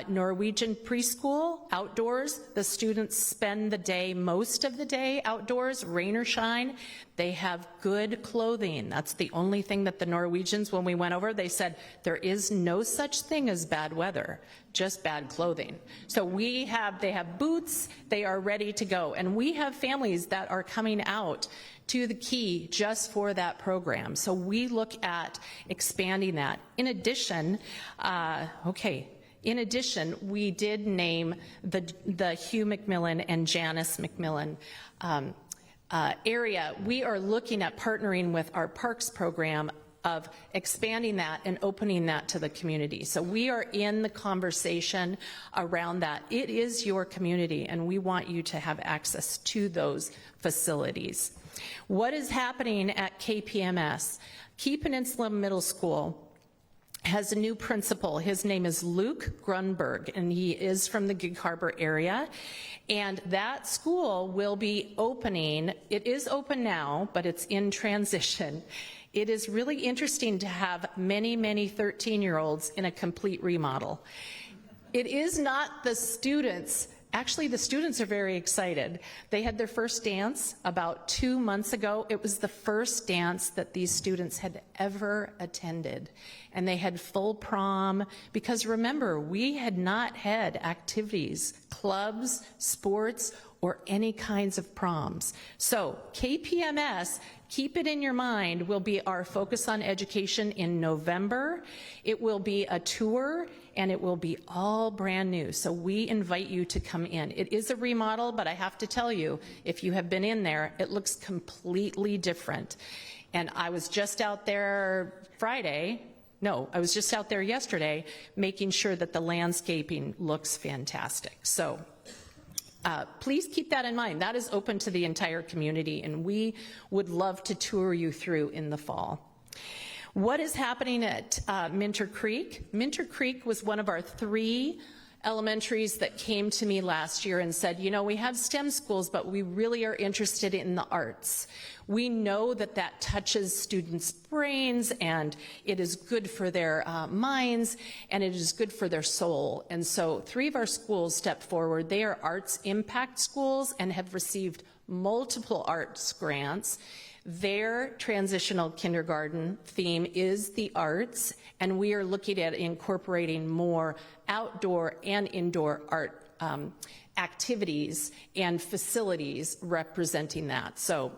Speaker 16: Norwegian preschool, outdoors. The students spend the day, most of the day outdoors, rain or shine. They have good clothing. That's the only thing that the Norwegians, when we went over, they said there is no such thing as bad weather, just bad clothing. So they have boots, they are ready to go. And we have families that are coming out to the Key just for that program. So we look at expanding that. In addition, we did name the Hugh McMillan and Janice McMillan area. We are looking at partnering with our parks program of expanding that and opening that to the community. So we are in the conversation around that. It is your community, and we want you to have access to those facilities. What is happening at KPMS? Key Peninsula Middle School has a new principal. His name is Luke Grunberg, and he is from the Gig Harbor area. And that school will be opening. It is open now, but it's in transition. It is really interesting to have many, many 13-year-olds in a complete remodel. It is not the students. Actually, the students are very excited. They had their first dance about 2 months ago. It was the first dance that these students had ever attended. And they had full prom, because remember, we had not had activities, clubs, sports, or any kinds of proms. So KPMS, keep it in your mind, will be our focus on education in November. It will be a tour, and it will be all brand new. So we invite you to come in. It is a remodel, but I have to tell you, if you have been in there, it looks completely different. And I was just out there I was just out there yesterday making sure that the landscaping looks fantastic. So please keep that in mind. That is open to the entire community, and we would love to tour you through in the fall. What is happening at Minter Creek? Minter Creek was one of our 3 elementaries that came to me last year and said, you know, we have STEM schools, but we really are interested in the arts. We know that that touches students' brains, and it is good for their minds, and it is good for their soul. And so 3 of our schools stepped forward. They are arts impact schools and have received multiple arts grants. Their transitional kindergarten theme is the arts, and we are looking at incorporating more outdoor and indoor art activities and facilities representing that. So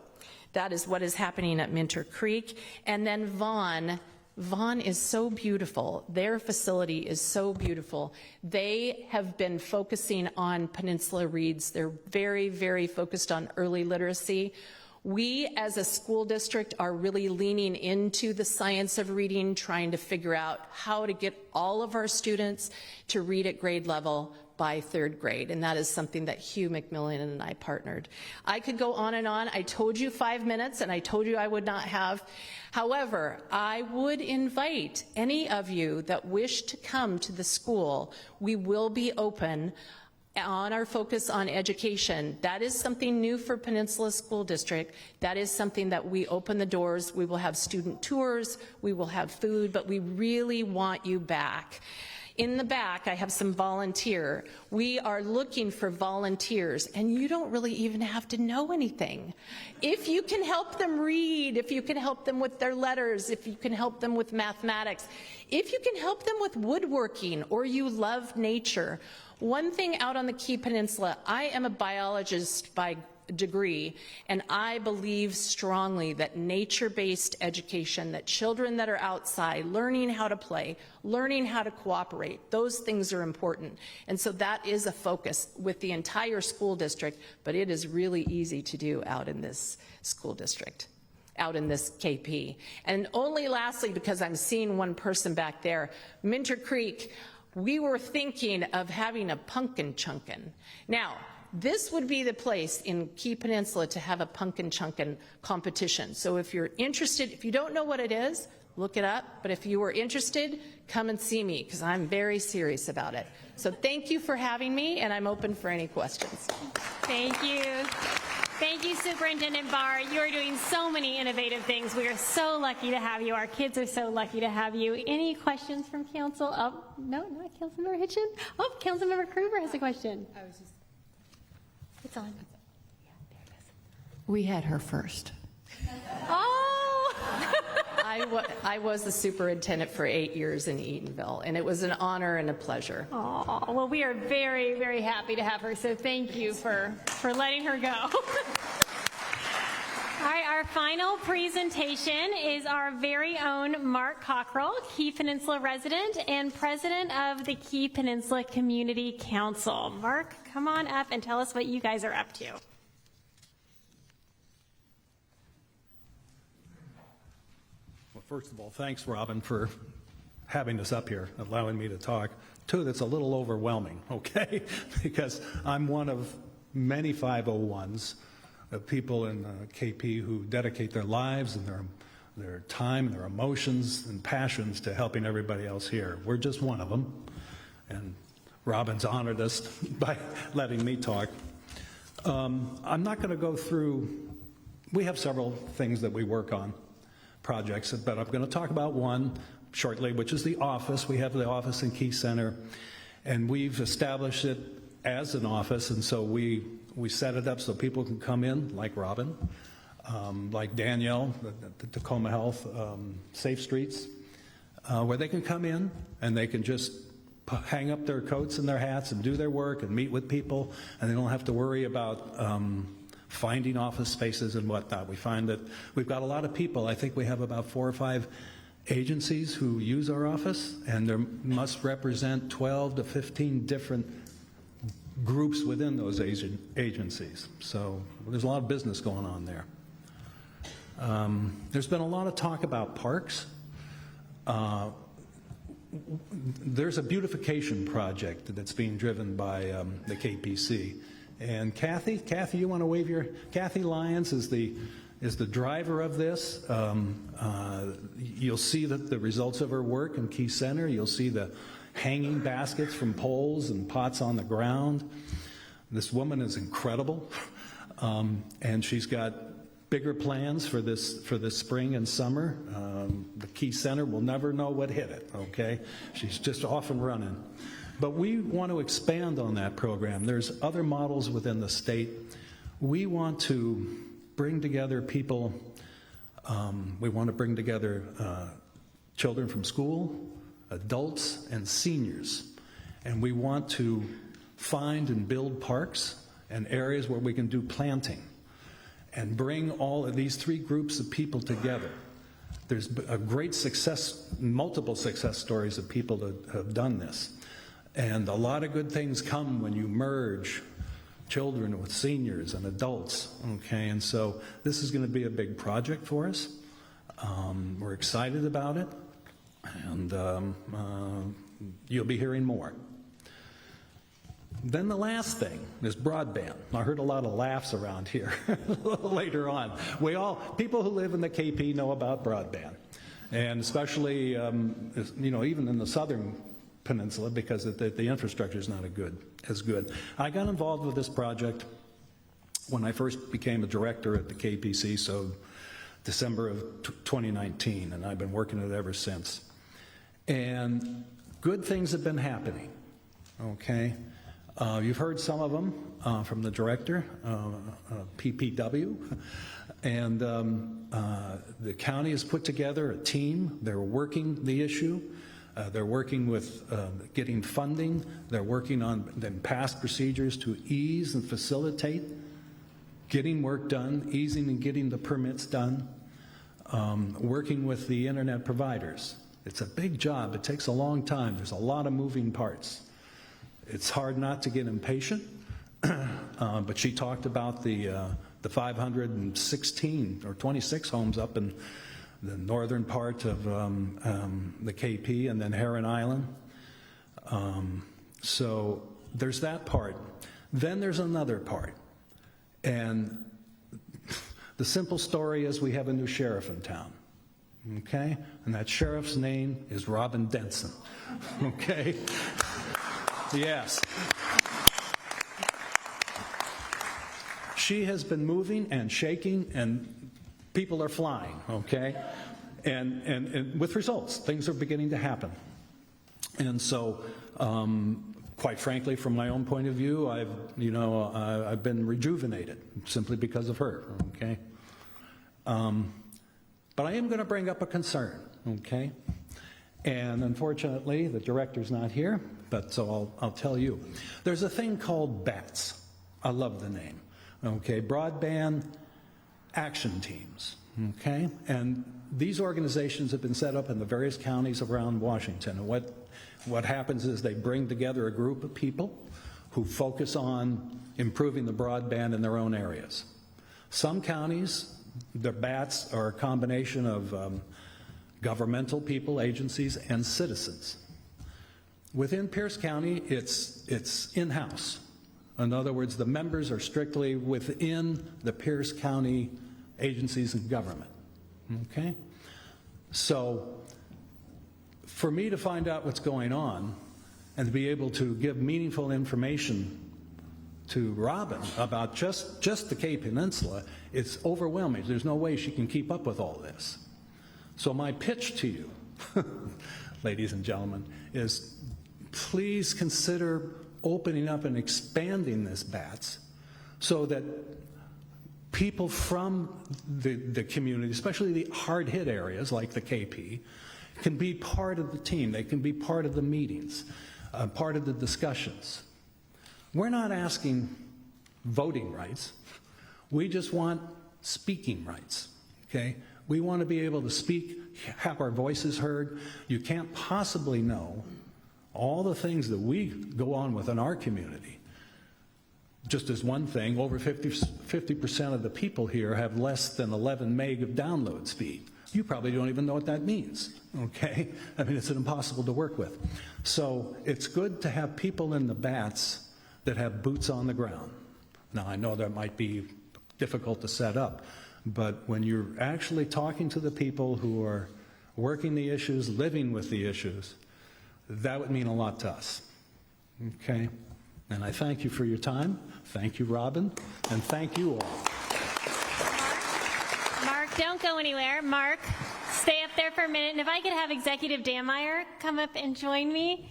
Speaker 16: that is what is happening at Minter Creek. And then Vaughan is so beautiful. Their facility is so beautiful. They have been focusing on Peninsula Reads. They're very, very focused on early literacy. We, as a school district, are really leaning into the science of reading, trying to figure out how to get all of our students to read at grade level by 3rd grade, and that is something that Hugh McMillan and I partnered. I could go on and on. I told you 5 minutes, and I told you I would not have. However, I would invite any of you that wish to come to the school. We will be open on our focus on education. That is something new for Peninsula School District. That is something that we open the doors. We will have student tours, we will have food, but we really want you back. In the back, I have some volunteer. We are looking for volunteers, and you don't really even have to know anything. If you can help them read, if you can help them with their letters, if you can help them with mathematics, if you can help them with woodworking, or you love nature. One thing out on the Key Peninsula, I am a biologist by degree, and I believe strongly that nature-based education, that children that are outside, learning how to play, learning how to cooperate, those things are important. And so that is a focus with the entire school district, but it is really easy to do out in this school district, out in this KP. And only lastly, because I'm seeing one person back there, Minter Creek, we were thinking of having a pumpkin chunkin'. Now, this would be the place in Key Peninsula to have a pumpkin chunkin' competition. So if you're interested, if you don't know what it is, look it up. But if you are interested, come and see me, because I'm very serious about it. So thank you for having me, and I'm open for any questions.
Speaker 4: Thank you. Thank you, Superintendent Barr. You are doing so many innovative things. We are so lucky to have you. Our kids are so lucky to have you. Any questions from council? Oh, no, not Councilmember Hitchin. Oh, Councilmember Krueger has a question. It's on.
Speaker 5: We had her first.
Speaker 4: Oh!
Speaker 16: I was the superintendent for 8 years in Eatonville, and it was an honor and a pleasure.
Speaker 4: Oh, well, we are very, very happy to have her, so thank you for letting her go. All right, our final presentation is our very own Mark Cockrell, Key Peninsula resident and president of the Key Peninsula Community Council. Mark, come on up and tell us what you guys are up to.
Speaker 17: First of all, thanks, Robin, for having us up here, allowing me to talk. Two, that's a little overwhelming, okay? Because I'm one of many 501s, people in KP who dedicate their lives and their time and their emotions and passions to helping everybody else here. We're just one of them, and Robin's honored us by letting me talk. I'm not going to go through, we have several things that we work on, projects, but I'm going to talk about one shortly, which is the office. We have the office in Key Center, and we've established it as an office, and so we set it up so people can come in, like Robin, like Danielle, the Tacoma Health Safe Streets, where they can come in and they can just hang up their coats and their hats and do their work and meet with people, and they don't have to worry about finding office spaces and whatnot. We find that we've got a lot of people. I think we have about 4 or 5 agencies who use our office, and there must represent 12 to 15 different groups within those agencies. So there's a lot of business going on there. There's been a lot of talk about parks. There's a beautification project that's being driven by the KPC. And Kathy, you want to wave your? Kathy Lyons is the driver of this. You'll see the results of her work in Key Center. You'll see the hanging baskets from poles and pots on the ground. This woman is incredible, and she's got bigger plans for this spring and summer. The Key Center will never know what hit it. Okay, she's just off and running. But we want to expand on that program. There's other models within the state. We want to bring together people. We want to bring together children from school, adults, and seniors. And we want to find and build parks and areas where we can do planting and bring all of these 3 groups of people together. There's a great multiple success stories of people that have done this. And a lot of good things come when you merge children with seniors and adults, okay? And so this is going to be a big project for us. We're excited about it, and you'll be hearing more. Then the last thing is broadband. I heard a lot of laughs around here later on. People who live in the KP know about broadband, and especially, even in the southern Peninsula, because the infrastructure is not as good. I got involved with this project when I first became a director at the KPC, so December of 2019, and I've been working it ever since. And good things have been happening, okay? You've heard some of them from the director, PPW, and the county has put together a team. They're working the issue. They're working with getting funding. They're working on past procedures to ease and facilitate getting work done, easing and getting the permits done, working with the internet providers. It's a big job. It takes a long time. There's a lot of moving parts. It's hard not to get impatient, but she talked about the 516 or 26 homes up in the northern part of the KP and then Heron Island. So there's that part. Then there's another part. And the simple story is we have a new sheriff in town. Okay? And that sheriff's name is Robin Denson. Okay? Yes. she has been moving and shaking, and people are flying, okay? And with results, things are beginning to happen. And so, quite frankly, from my own point of view, I've been rejuvenated simply because of her, okay? But I am going to bring up a concern, okay? And unfortunately, the director's not here, but so I'll tell you. There's a thing called BATS. I love the name, okay? Broadband Action Teams, okay? And these organizations have been set up in the various counties around Washington. And what happens is they bring together a group of people who focus on improving the broadband in their own areas. Some counties, their BATS are a combination of governmental people, agencies, and citizens. Within Pierce County, it's in-house. In other words, the members are strictly within the Pierce County agencies and government. Okay? So, for me to find out what's going on and to be able to give meaningful information to Robin about just the Cape Peninsula, it's overwhelming. There's no way she can keep up with all this. So my pitch to you, ladies and gentlemen, is please consider opening up and expanding this BATS so that people from the community, especially the hard-hit areas like the KP, can be part of the team. They can be part of the meetings, part of the discussions. We're not asking voting rights. We just want speaking rights, okay? We want to be able to speak, have our voices heard. You can't possibly know all the things that we go on with in our community. Just as one thing, over 50% of the people here have less than 11 meg of download speed. You probably don't even know what that means, okay? I mean, it's impossible to work with. So it's good to have people in the BATS that have boots on the ground. Now, I know that might be difficult to set up, but when you're actually talking to the people who are working the issues, living with the issues, that would mean a lot to us, okay? And I thank you for your time. Thank you, Robin, and thank you all.
Speaker 4: Mark, don't go anywhere. Mark, stay up there for a minute. And if I could have Executive Dammeier come up and join me.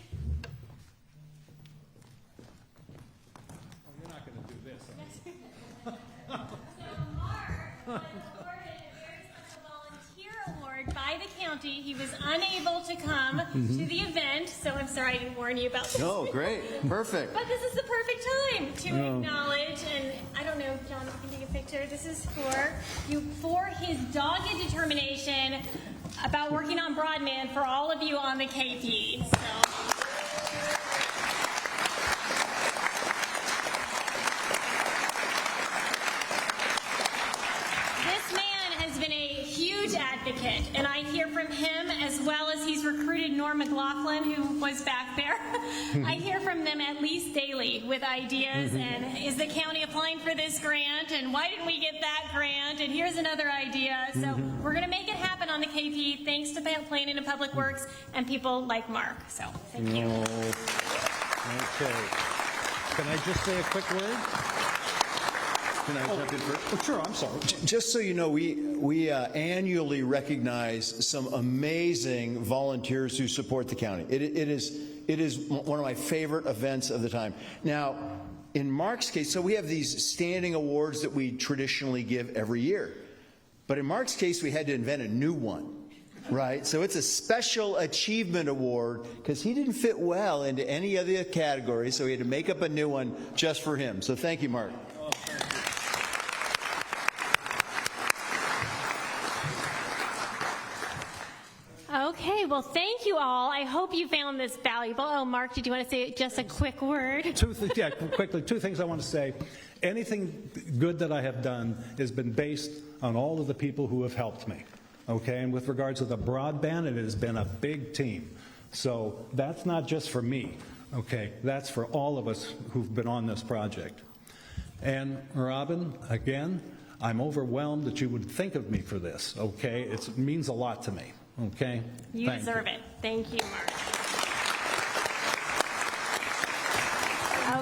Speaker 17: Oh, you're not going to do this,
Speaker 4: So Mark was awarded a very special volunteer award by the county. He was unable to come to the event, so I'm sorry I didn't warn you about this.
Speaker 8: No, great. Perfect.
Speaker 4: But this is the perfect time to acknowledge, and I don't know, John, if you can take a picture. This is for you, for his dogged determination about working on broadband for all of you on the KP. This man has been a huge advocate, and I hear from him as well as he's recruited Norm McLaughlin, who was back there. I hear from them at least daily with ideas, and is the county applying for this grant, and why didn't we get that grant, and here's another idea. So we're going to make it happen on the KP thanks to Planning and Public Works and people like Mark. So thank you.
Speaker 17: Okay. Can I just say a quick word?
Speaker 8: Can I jump in first?
Speaker 17: Oh, sure, I'm sorry.
Speaker 8: Just so you know, we annually recognize some amazing volunteers who support the county. It is one of my favorite events of the time. Now, in Mark's case, so we have these standing awards that we traditionally give every year. But in Mark's case, we had to invent a new one, right? So it's a special achievement award because he didn't fit well into any other category, so we had to make up a new one just for him. So thank you, Mark.
Speaker 4: Okay, well, thank you all. I hope you found this valuable. Oh, Mark, did you want to say just a quick word?
Speaker 17: Quickly, two things I want to say. Anything good that I have done has been based on all of the people who have helped me, okay? And with regards to the broadband, it has been a big team. So that's not just for me, okay? That's for all of us who've been on this project. And Robin, again, I'm overwhelmed that you would think of me for this, okay? It means a lot to me. Okay.
Speaker 4: You deserve it. Thank you, Mark.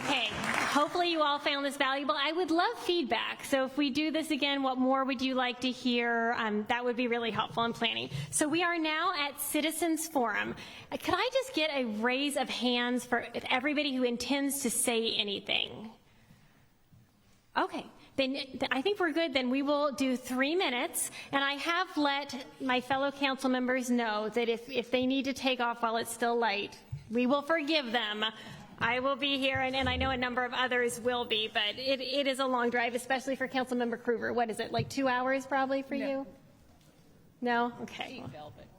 Speaker 4: Okay. Hopefully you all found this valuable. I would love feedback. So if we do this again, what more would you like to hear? That would be really helpful in planning. So we are now at Citizens Forum. Could I just get a raise of hands for everybody who intends to say anything? Okay. Then I think we're good. Then we will do 3 minutes. And I have let my fellow council members know that if they need to take off while it's still light, we will forgive them. I will be here, and I know a number of others will be, but it is a long drive, especially for Councilmember Krueger. What is it, like 2 hours probably for you? No? Okay.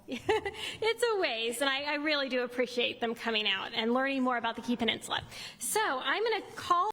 Speaker 4: It's a ways, and I really do appreciate them coming out and learning more about the Key Peninsula. So I'm going to call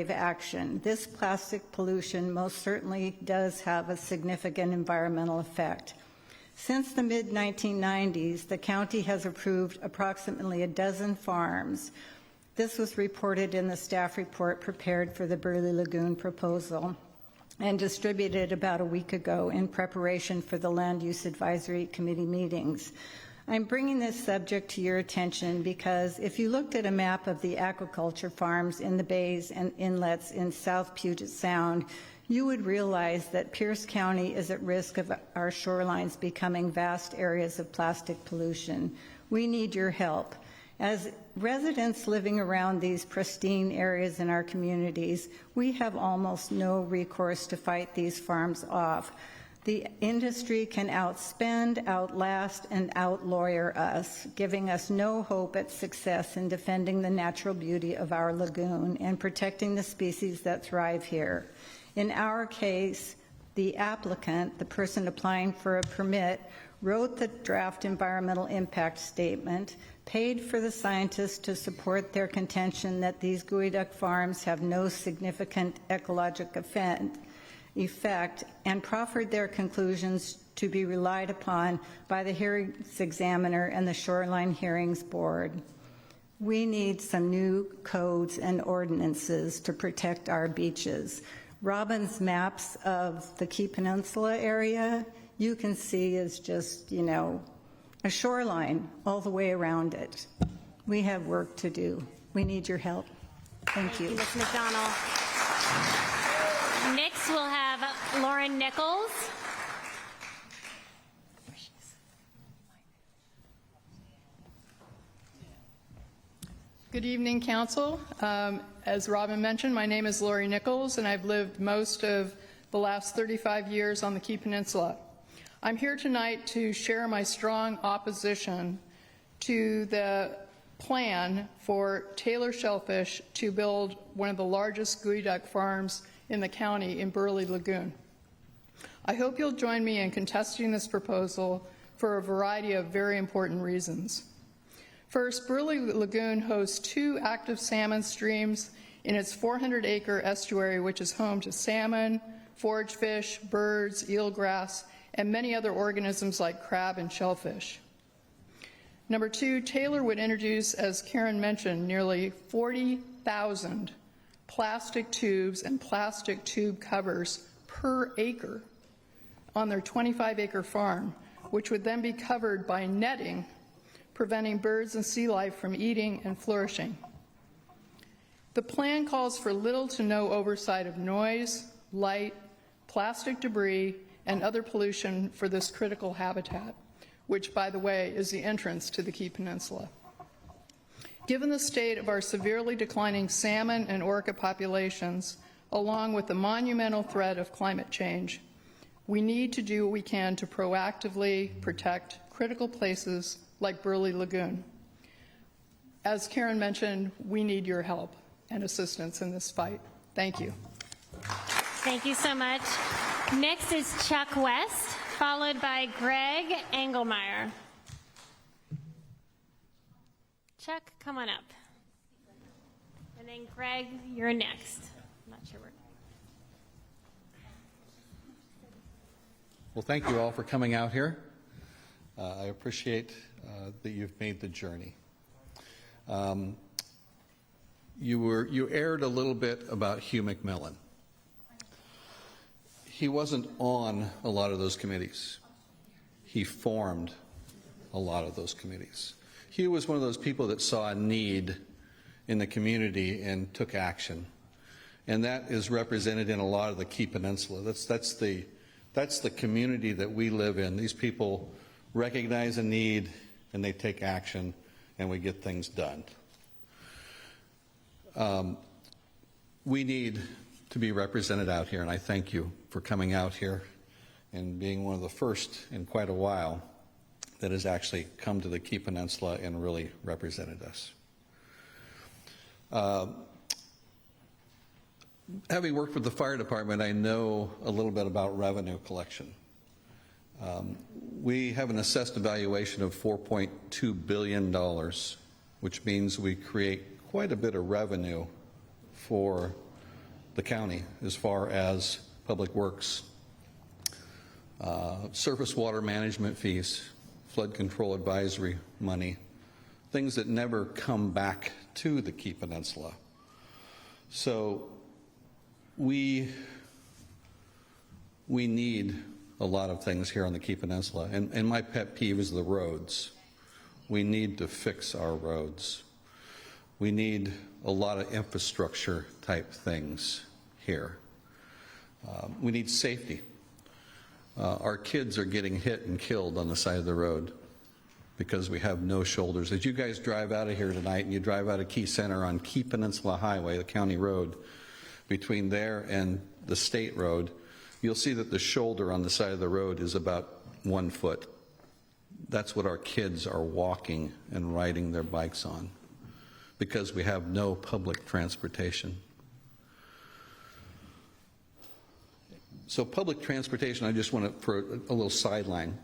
Speaker 18: action. This plastic pollution most certainly does have a significant environmental effect. Since the mid-1990s, the county has approved approximately a dozen farms. This was reported in the staff report prepared for the Burley Lagoon proposal and distributed about a week ago in preparation for the Land Use Advisory Committee meetings. I'm bringing this subject to your attention because if you looked at a map of the aquaculture farms in the bays and inlets in South Puget Sound, you would realize that Pierce County is at risk of our shorelines becoming vast areas of plastic pollution. We need your help. As residents living around these pristine areas in our communities, we have almost no recourse to fight these farms off. The industry can outspend, outlast, and outlawyer us, giving us no hope at success in defending the natural beauty of our lagoon and protecting the species that thrive here. In our case, the applicant, the person applying for a permit, wrote the draft environmental impact statement, paid for the scientists to support their contention that these geoduck farms have no significant ecologic effect, and proffered their conclusions to be relied upon by the hearings examiner and the Shoreline Hearings Board. We need some new codes and ordinances to protect our beaches. Robin's maps of the Key Peninsula area, you can see is just, a shoreline all the way around it. We have work to do. We need your help. Thank you.
Speaker 4: Ms. McDonald. Next, we'll have Lauren Nichols.
Speaker 19: Good evening, Council. As Robin mentioned, my name is Lori Nichols, and I've lived most of the last 35 years on the Key Peninsula. I'm here tonight to share my strong opposition to the plan for Taylor Shellfish to build one of the largest geoduck farms in the county in Burley Lagoon. I hope you'll join me in contesting this proposal for a variety of very important reasons. First, Burley Lagoon hosts 2 active salmon streams in its 400-acre estuary, which is home to salmon, forage fish, birds, eelgrass, and many other organisms like crab and shellfish. Number 2, Taylor would introduce, as Karen mentioned, nearly 40,000 plastic tubes and plastic tube covers per acre on their 25-acre farm, which would then be covered by netting, preventing birds and sea life from eating and flourishing. The plan calls for little to no oversight of noise, light, plastic debris, and other pollution for this critical habitat, which, by the way, is the entrance to the Key Peninsula. Given the state of our severely declining salmon and orca populations, along with the monumental threat of climate change, we need to do what we can to proactively protect critical places like Burley Lagoon. As Karen mentioned, we need your help and assistance in this fight. Thank you.
Speaker 4: Thank you so much. Next is Chuck West, followed by Greg Engelmeyer. Chuck, come on up. And then Greg, you're next. I'm not sure where.
Speaker 20: Well, thank you all for coming out here. I appreciate that you've made the journey. You aired a little bit about Hugh McMillan. He wasn't on a lot of those committees. He formed a lot of those committees. Hugh was one of those people that saw a need in the community and took action. And that is represented in a lot of the Key Peninsula. That's the community that we live in. These people recognize a need and they take action and we get things done. We need to be represented out here, and I thank you for coming out here and being one of the first in quite a while that has actually come to the Key Peninsula and really represented us. Having worked with the fire department, I know a little bit about revenue collection. We have an assessed evaluation of $4.2 billion, which means we create quite a bit of revenue for the county as far as public works, surface water management fees, flood control advisory money, things that never come back to the Key Peninsula. So we need a lot of things here on the Key Peninsula, and my pet peeve is the roads. We need to fix our roads. We need a lot of infrastructure type things here. We need safety. Our kids are getting hit and killed on the side of the road because we have no shoulders. As you guys drive out of here tonight and you drive out of Key Center on Key Peninsula Highway, the county road, between there and the state road, you'll see that the shoulder on the side of the road is about 1 foot. That's what our kids are walking and riding their bikes on because we have no public transportation. So public transportation, I just want to, for a little sideline,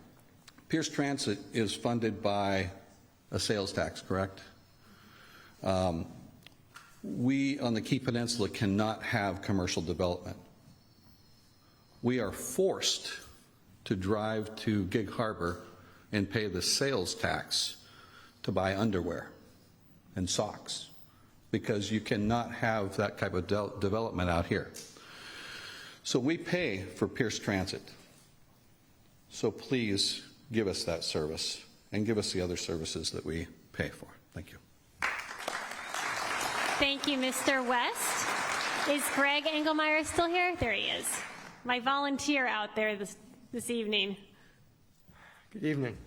Speaker 20: Pierce Transit is funded by a sales tax, correct? We on the Key Peninsula cannot have commercial development. We are forced to drive to Gig Harbor and pay the sales tax to buy underwear and socks because you cannot have that type of development out here. So we pay for Pierce Transit. So please give us that service and give us the other services that we pay for. Thank you.
Speaker 4: Thank you, Mr. West. Is Greg Engelmeyer still here? There he is. My volunteer out there this evening.
Speaker 21: Good evening.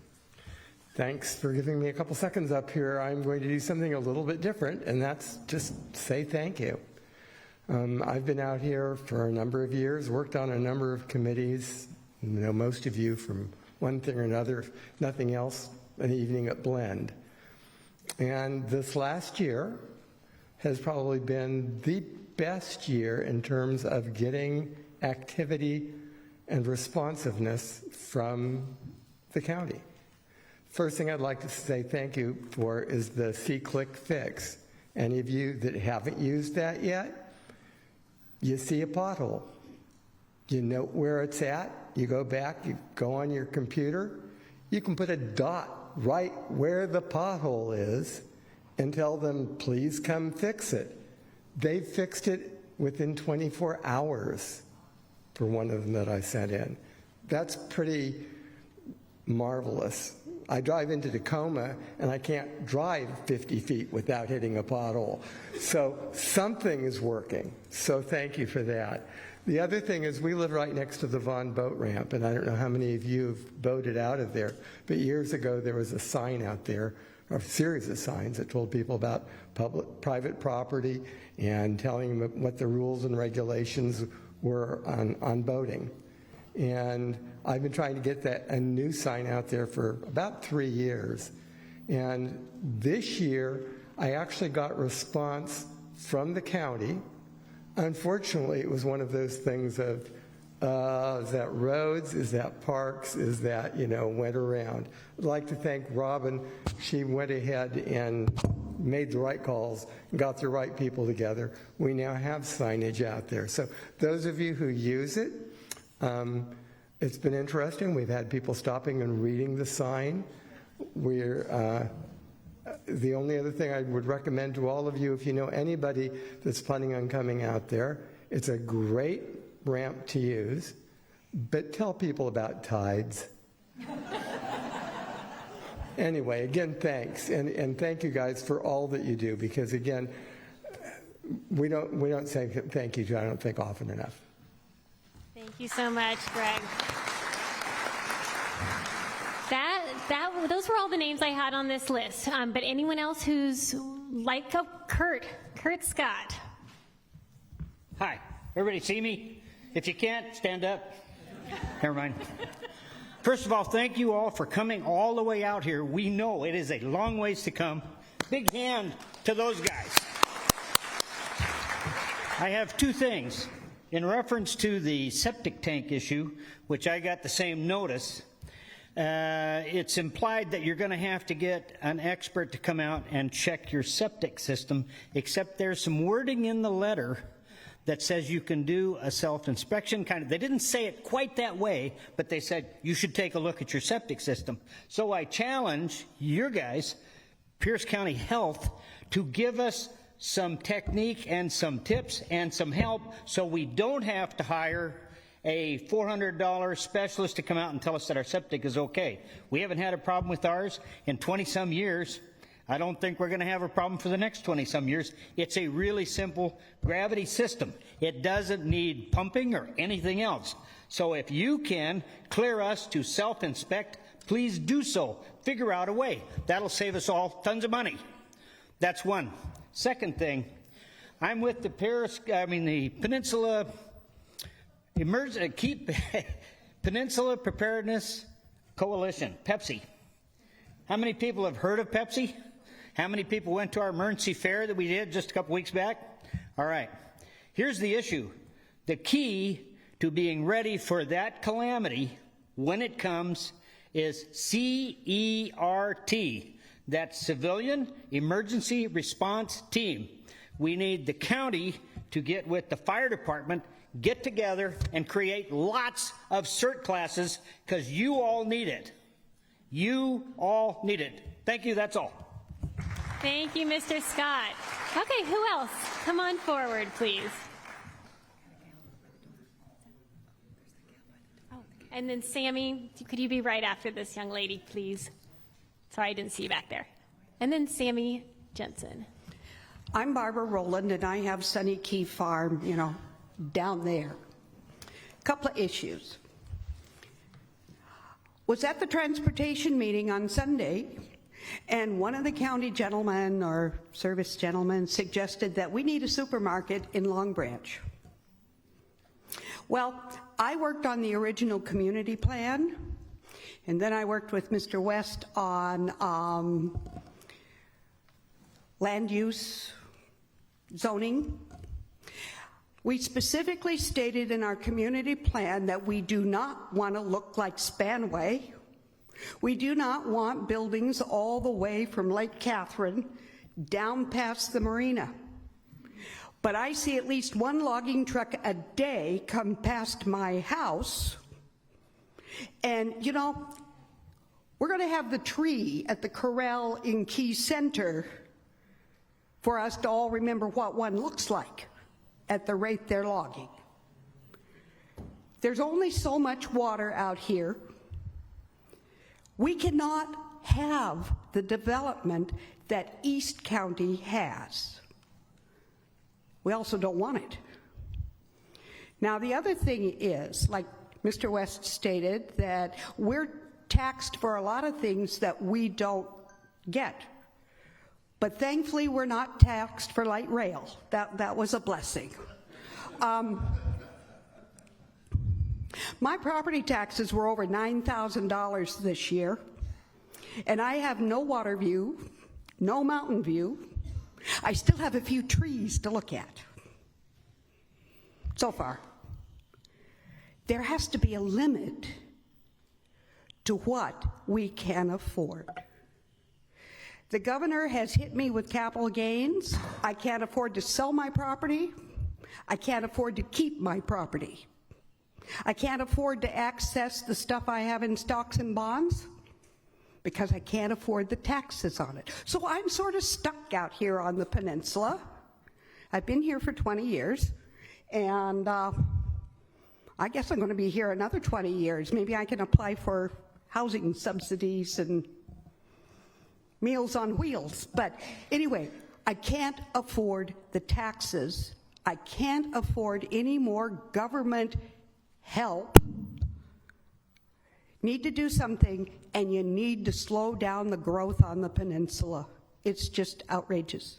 Speaker 21: Thanks for giving me a couple seconds up here. I'm going to do something a little bit different, and that's just say thank you. I've been out here for a number of years, worked on a number of committees, most of you from one thing or another, if nothing else, an evening at Blend. And this last year has probably been the best year in terms of getting activity and responsiveness from the county. First thing I'd like to say thank you for is the C-Click fix. Any of you that haven't used that yet, you see a pothole. You note where it's at, you go back, you go on your computer, you can put a dot right where the pothole is and tell them, please come fix it. They fixed it within 24 hours for one of them that I sent in. That's pretty marvelous. I drive into Tacoma and I can't drive 50 feet without hitting a pothole. So something is working. So thank you for that. The other thing is we live right next to the Vaughn boat ramp, and I don't know how many of you have boated out of there, but years ago there was a sign out there, or a series of signs that told people about private property and telling them what the rules and regulations were on boating. And I've been trying to get a new sign out there for about 3 years. And this year, I actually got response from the county. Unfortunately, it was one of those things of, is that roads, is that parks, is that, went around. I'd like to thank Robin. She went ahead and made the right calls, got the right people together. We now have signage out there. So those of you who use it, it's been interesting. We've had people stopping and reading the sign. The only other thing I would recommend to all of you, if you know anybody that's planning on coming out there, it's a great ramp to use, but tell people about tides. Anyway, again, thanks, and thank you guys for all that you do, because again, we don't say thank you, I don't think, often enough.
Speaker 4: Thank you so much, Greg. Those were all the names I had on this list. But anyone else who's like Kurt Scott.
Speaker 22: Hi, everybody see me? If you can't, stand up. Never mind. First of all, thank you all for coming all the way out here. We know it is a long ways to come. Big hand to those guys. I have two things. In reference to the septic tank issue, which I got the same notice, it's implied that you're going to have to get an expert to come out and check your septic system, except there's some wording in the letter that says you can do a self-inspection. They didn't say it quite that way, but they said you should take a look at your septic system. So I challenge your guys, Pierce County Health, to give us some technique and some tips and some help so we don't have to hire a $400 specialist to come out and tell us that our septic is okay. We haven't had a problem with ours in 20-some years. I don't think we're going to have a problem for the next 20-some years. It's a really simple gravity system. It doesn't need pumping or anything else. So if you can clear us to self-inspect, please do so. Figure out a way. That'll save us all tons of money. That's one. Second thing, I'm with the Peninsula Peninsula Preparedness Coalition, Pepsi. How many people have heard of Pepsi? How many people went to our emergency fair that we did just a couple weeks back? All right. Here's the issue. The key to being ready for that calamity when it comes is CERT. That's Civilian Emergency Response Team. We need the county to get with the fire department, get together, and create lots of CERT classes because you all need it. You all need it. Thank you. That's all.
Speaker 4: Thank you, Mr. Scott. Okay, who else? Come on forward, please. Oh, and then Sammy, could you be right after this young lady, please? Sorry, I didn't see you back there. And then Sammy Jensen.
Speaker 2: I'm Barbara Rowland, and I have Sunny Key Farm, down there. Couple of issues. Was at the transportation meeting on Sunday, and one of the county gentlemen or service gentlemen suggested that we need a supermarket in Longbranch. Well, I worked on the original community plan, and then I worked with Mr. West on land use, zoning. We specifically stated in our community plan that we do not want to look like Spanway. We do not want buildings all the way from Lake Catherine down past the marina. But I see at least one logging truck a day come past my house. And, we're going to have the tree at the corral in Key Center for us to all remember what one looks like at the rate they're logging. There's only so much water out here. We cannot have the development that East County has. We also don't want it. Now, the other thing is, like Mr. West stated, that we're taxed for a lot of things that we don't get. But thankfully, we're not taxed for light rail. That was a blessing. My property taxes were over $9,000 this year, and I have no water view, no mountain view. I still have a few trees to look at. So far. There has to be a limit to what we can afford. The governor has hit me with capital gains. I can't afford to sell my property. I can't afford to keep my property. I can't afford to access the stuff I have in stocks and bonds because I can't afford the taxes on it. So I'm sort of stuck out here on the peninsula. I've been here for 20 years, and I guess I'm going to be here another 20 years. Maybe I can apply for housing subsidies and Meals on Wheels. But anyway, I can't afford the taxes. I can't afford any more government help. Need to do something, and you need to slow down the growth on the peninsula. It's just outrageous.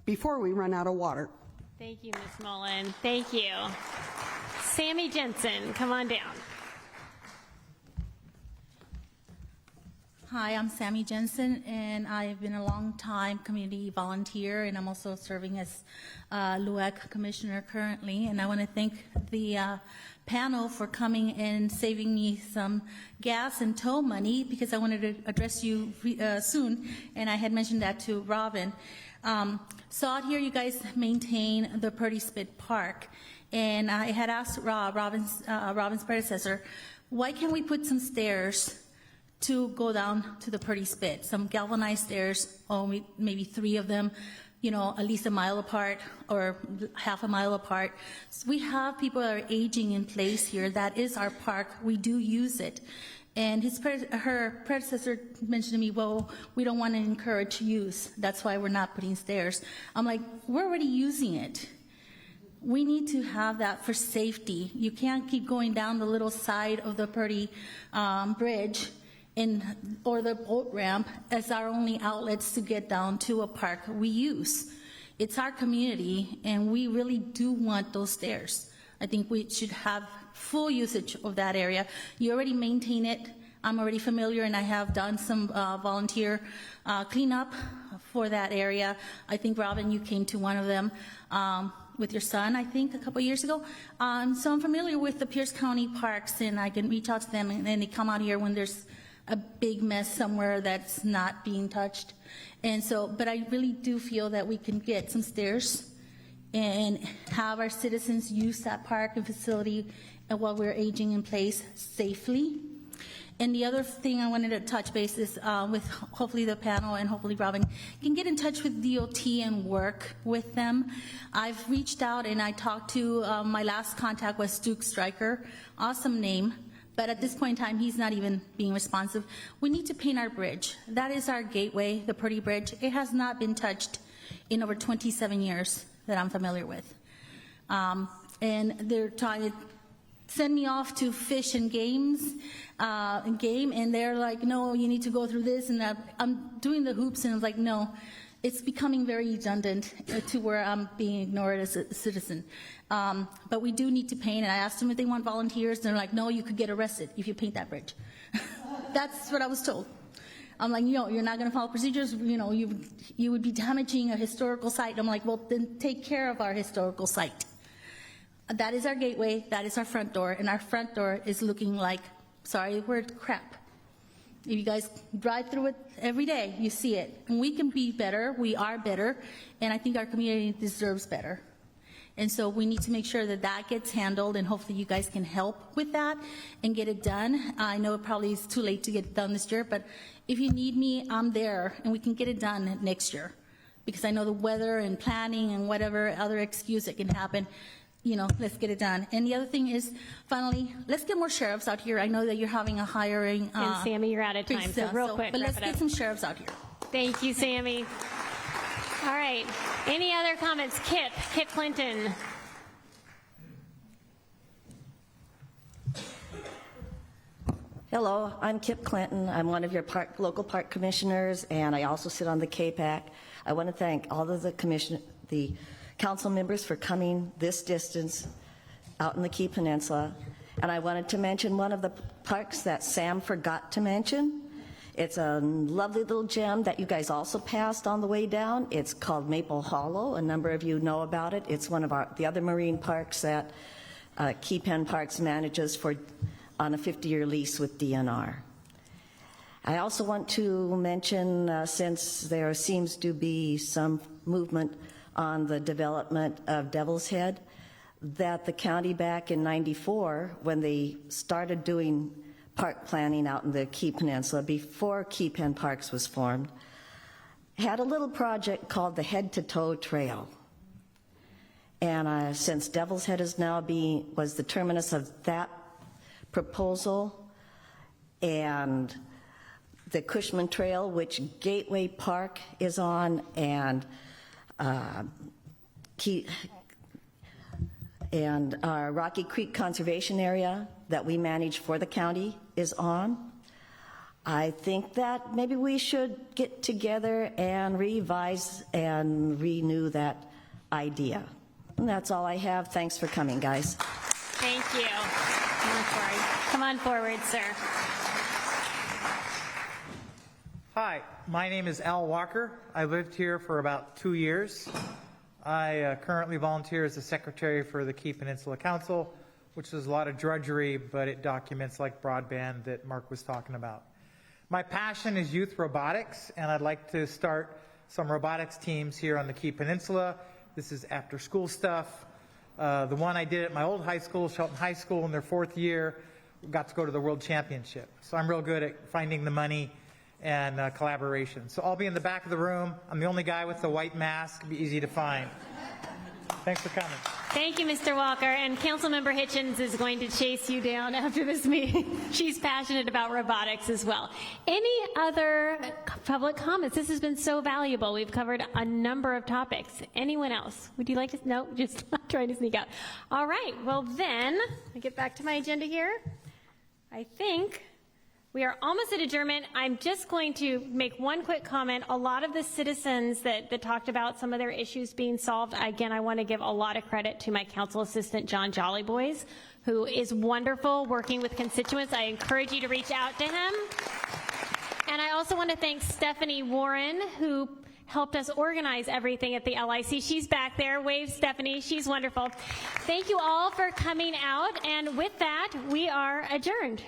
Speaker 2: Before we run out of water.
Speaker 4: Thank you, Ms. Mullen. Thank you. Sammy Jensen, come on down.
Speaker 3: Hi, I'm Sammy Jensen, and I've been a long-time community volunteer, and I'm also serving as LUAC commissioner currently. And I want to thank the panel for coming and saving me some gas and tow money, because I wanted to address you soon, and I had mentioned that to Robin. So out here, you guys maintain the Purdy Spit Park, and I had asked Robin's predecessor, why can't we put some stairs to go down to the Purdy Spit? Some galvanized stairs, maybe 3 of them, at least a mile apart or half a mile apart. So we have people that are aging in place here. That is our park. We do use it. And her predecessor mentioned to me, well, we don't want to encourage use. That's why we're not putting stairs. I'm like, we're already using it. We need to have that for safety. You can't keep going down the little side of the Purdy Bridge or the boat ramp as our only outlets to get down to a park we use. It's our community, and we really do want those stairs. I think we should have full usage of that area. You already maintain it. I'm already familiar, and I have done some volunteer cleanup for that area. I think, Robin, you came to one of them with your son, I think, a couple years ago. So I'm familiar with the Pierce County parks, and I can reach out to them, and they come out here when there's a big mess somewhere that's not being touched. And so, but I really do feel that we can get some stairs and have our citizens use that park and facility while we're aging in place safely. And the other thing I wanted to touch base is with hopefully the panel and hopefully Robin can get in touch with DOT and work with them. I've reached out and I talked to, my last contact was Duke Stryker, awesome name, but at this point in time, he's not even being responsive. We need to paint our bridge. That is our gateway, the Purdy Bridge. It has not been touched in over 27 years that I'm familiar with. And they're trying to send me off to fish and game, and they're like, no, you need to go through this, and I'm doing the hoops, and I'm like, no, it's becoming very redundant to where I'm being ignored as a citizen. But we do need to paint, and I asked them if they want volunteers, and they're like, no, you could get arrested if you paint that bridge. That's what I was told. I'm like, you're not going to follow procedures. You would be damaging a historical site. I'm like, well, then take care of our historical site. That is our gateway. That is our front door, and our front door is looking like, sorry, word, crap. If you guys drive through it every day, you see it. And we can be better. We are better, and I think our community deserves better. And so we need to make sure that that gets handled, and hopefully you guys can help with that and get it done. I know it probably is too late to get it done this year, but if you need me, I'm there, and we can get it done next year. Because I know the weather and planning and whatever other excuse that can happen, let's get it done. And the other thing is, finally, let's get more sheriffs out here. I know that you're having a hiring.
Speaker 4: And Sammy, you're out of time, so real quick.
Speaker 3: But let's get some sheriffs out here.
Speaker 4: Thank you, Sammy. All right. Any other comments? Kip Clinton.
Speaker 1: Hello, I'm Kip Clinton. I'm one of your local park commissioners, and I also sit on the KPAC. I want to thank all of the council members for coming this distance out in the Key Peninsula. And I wanted to mention one of the parks that Sam forgot to mention. It's a lovely little gem that you guys also passed on the way down. It's called Maple Hollow. A number of you know about it. It's one of the other marine parks that Key Pen Parks manages on a 50-year lease with DNR. I also want to mention, since there seems to be some movement on the development of Devil's Head, that the county back in '94, when they started doing park planning out in the Key Peninsula, before Key Pen Parks was formed, had a little project called the Head to Toe Trail. And since Devil's Head is now was the terminus of that proposal, and the Cushman Trail, which Gateway Park is on, and our Rocky Creek Conservation Area that we manage for the county is on. I think that maybe we should get together and revise and renew that idea. And that's all I have. Thanks for coming, guys.
Speaker 4: Thank you. Come on forward, sir.
Speaker 9: Hi, my name is Al Walker. I lived here for about 2 years. I currently volunteer as the secretary for the Key Peninsula Council, which is a lot of drudgery, but it documents like broadband that Mark was talking about. My passion is youth robotics, and I'd like to start some robotics teams here on the Key Peninsula. This is after school stuff. The one I did at my old high school, Shelton High School, in their 4th year, got to go to the World Championship. So I'm real good at finding the money and collaboration. So I'll be in the back of the room. I'm the only guy with the white mask. It'll be easy to find. Thanks for coming.
Speaker 4: Thank you, Mr. Walker. And Councilmember Hitchens is going to chase you down after this meeting. She's passionate about robotics as well. Any other public comments? This has been so valuable. We've covered a number of topics. Anyone else? Would you like to? No, just trying to sneak out. All right. Well, then, I get back to my agenda here. I think we are almost at adjournment. I'm just going to make one quick comment. A lot of the citizens that talked about some of their issues being solved, again, I want to give a lot of credit to my council assistant, John Jollyboys, who is wonderful working with constituents. I encourage you to reach out to him. And I also want to thank Stephanie Warren, who helped us organize everything at the LIC. She's back there. Wave, Stephanie. She's wonderful. Thank you all for coming out. And with that, we are adjourned.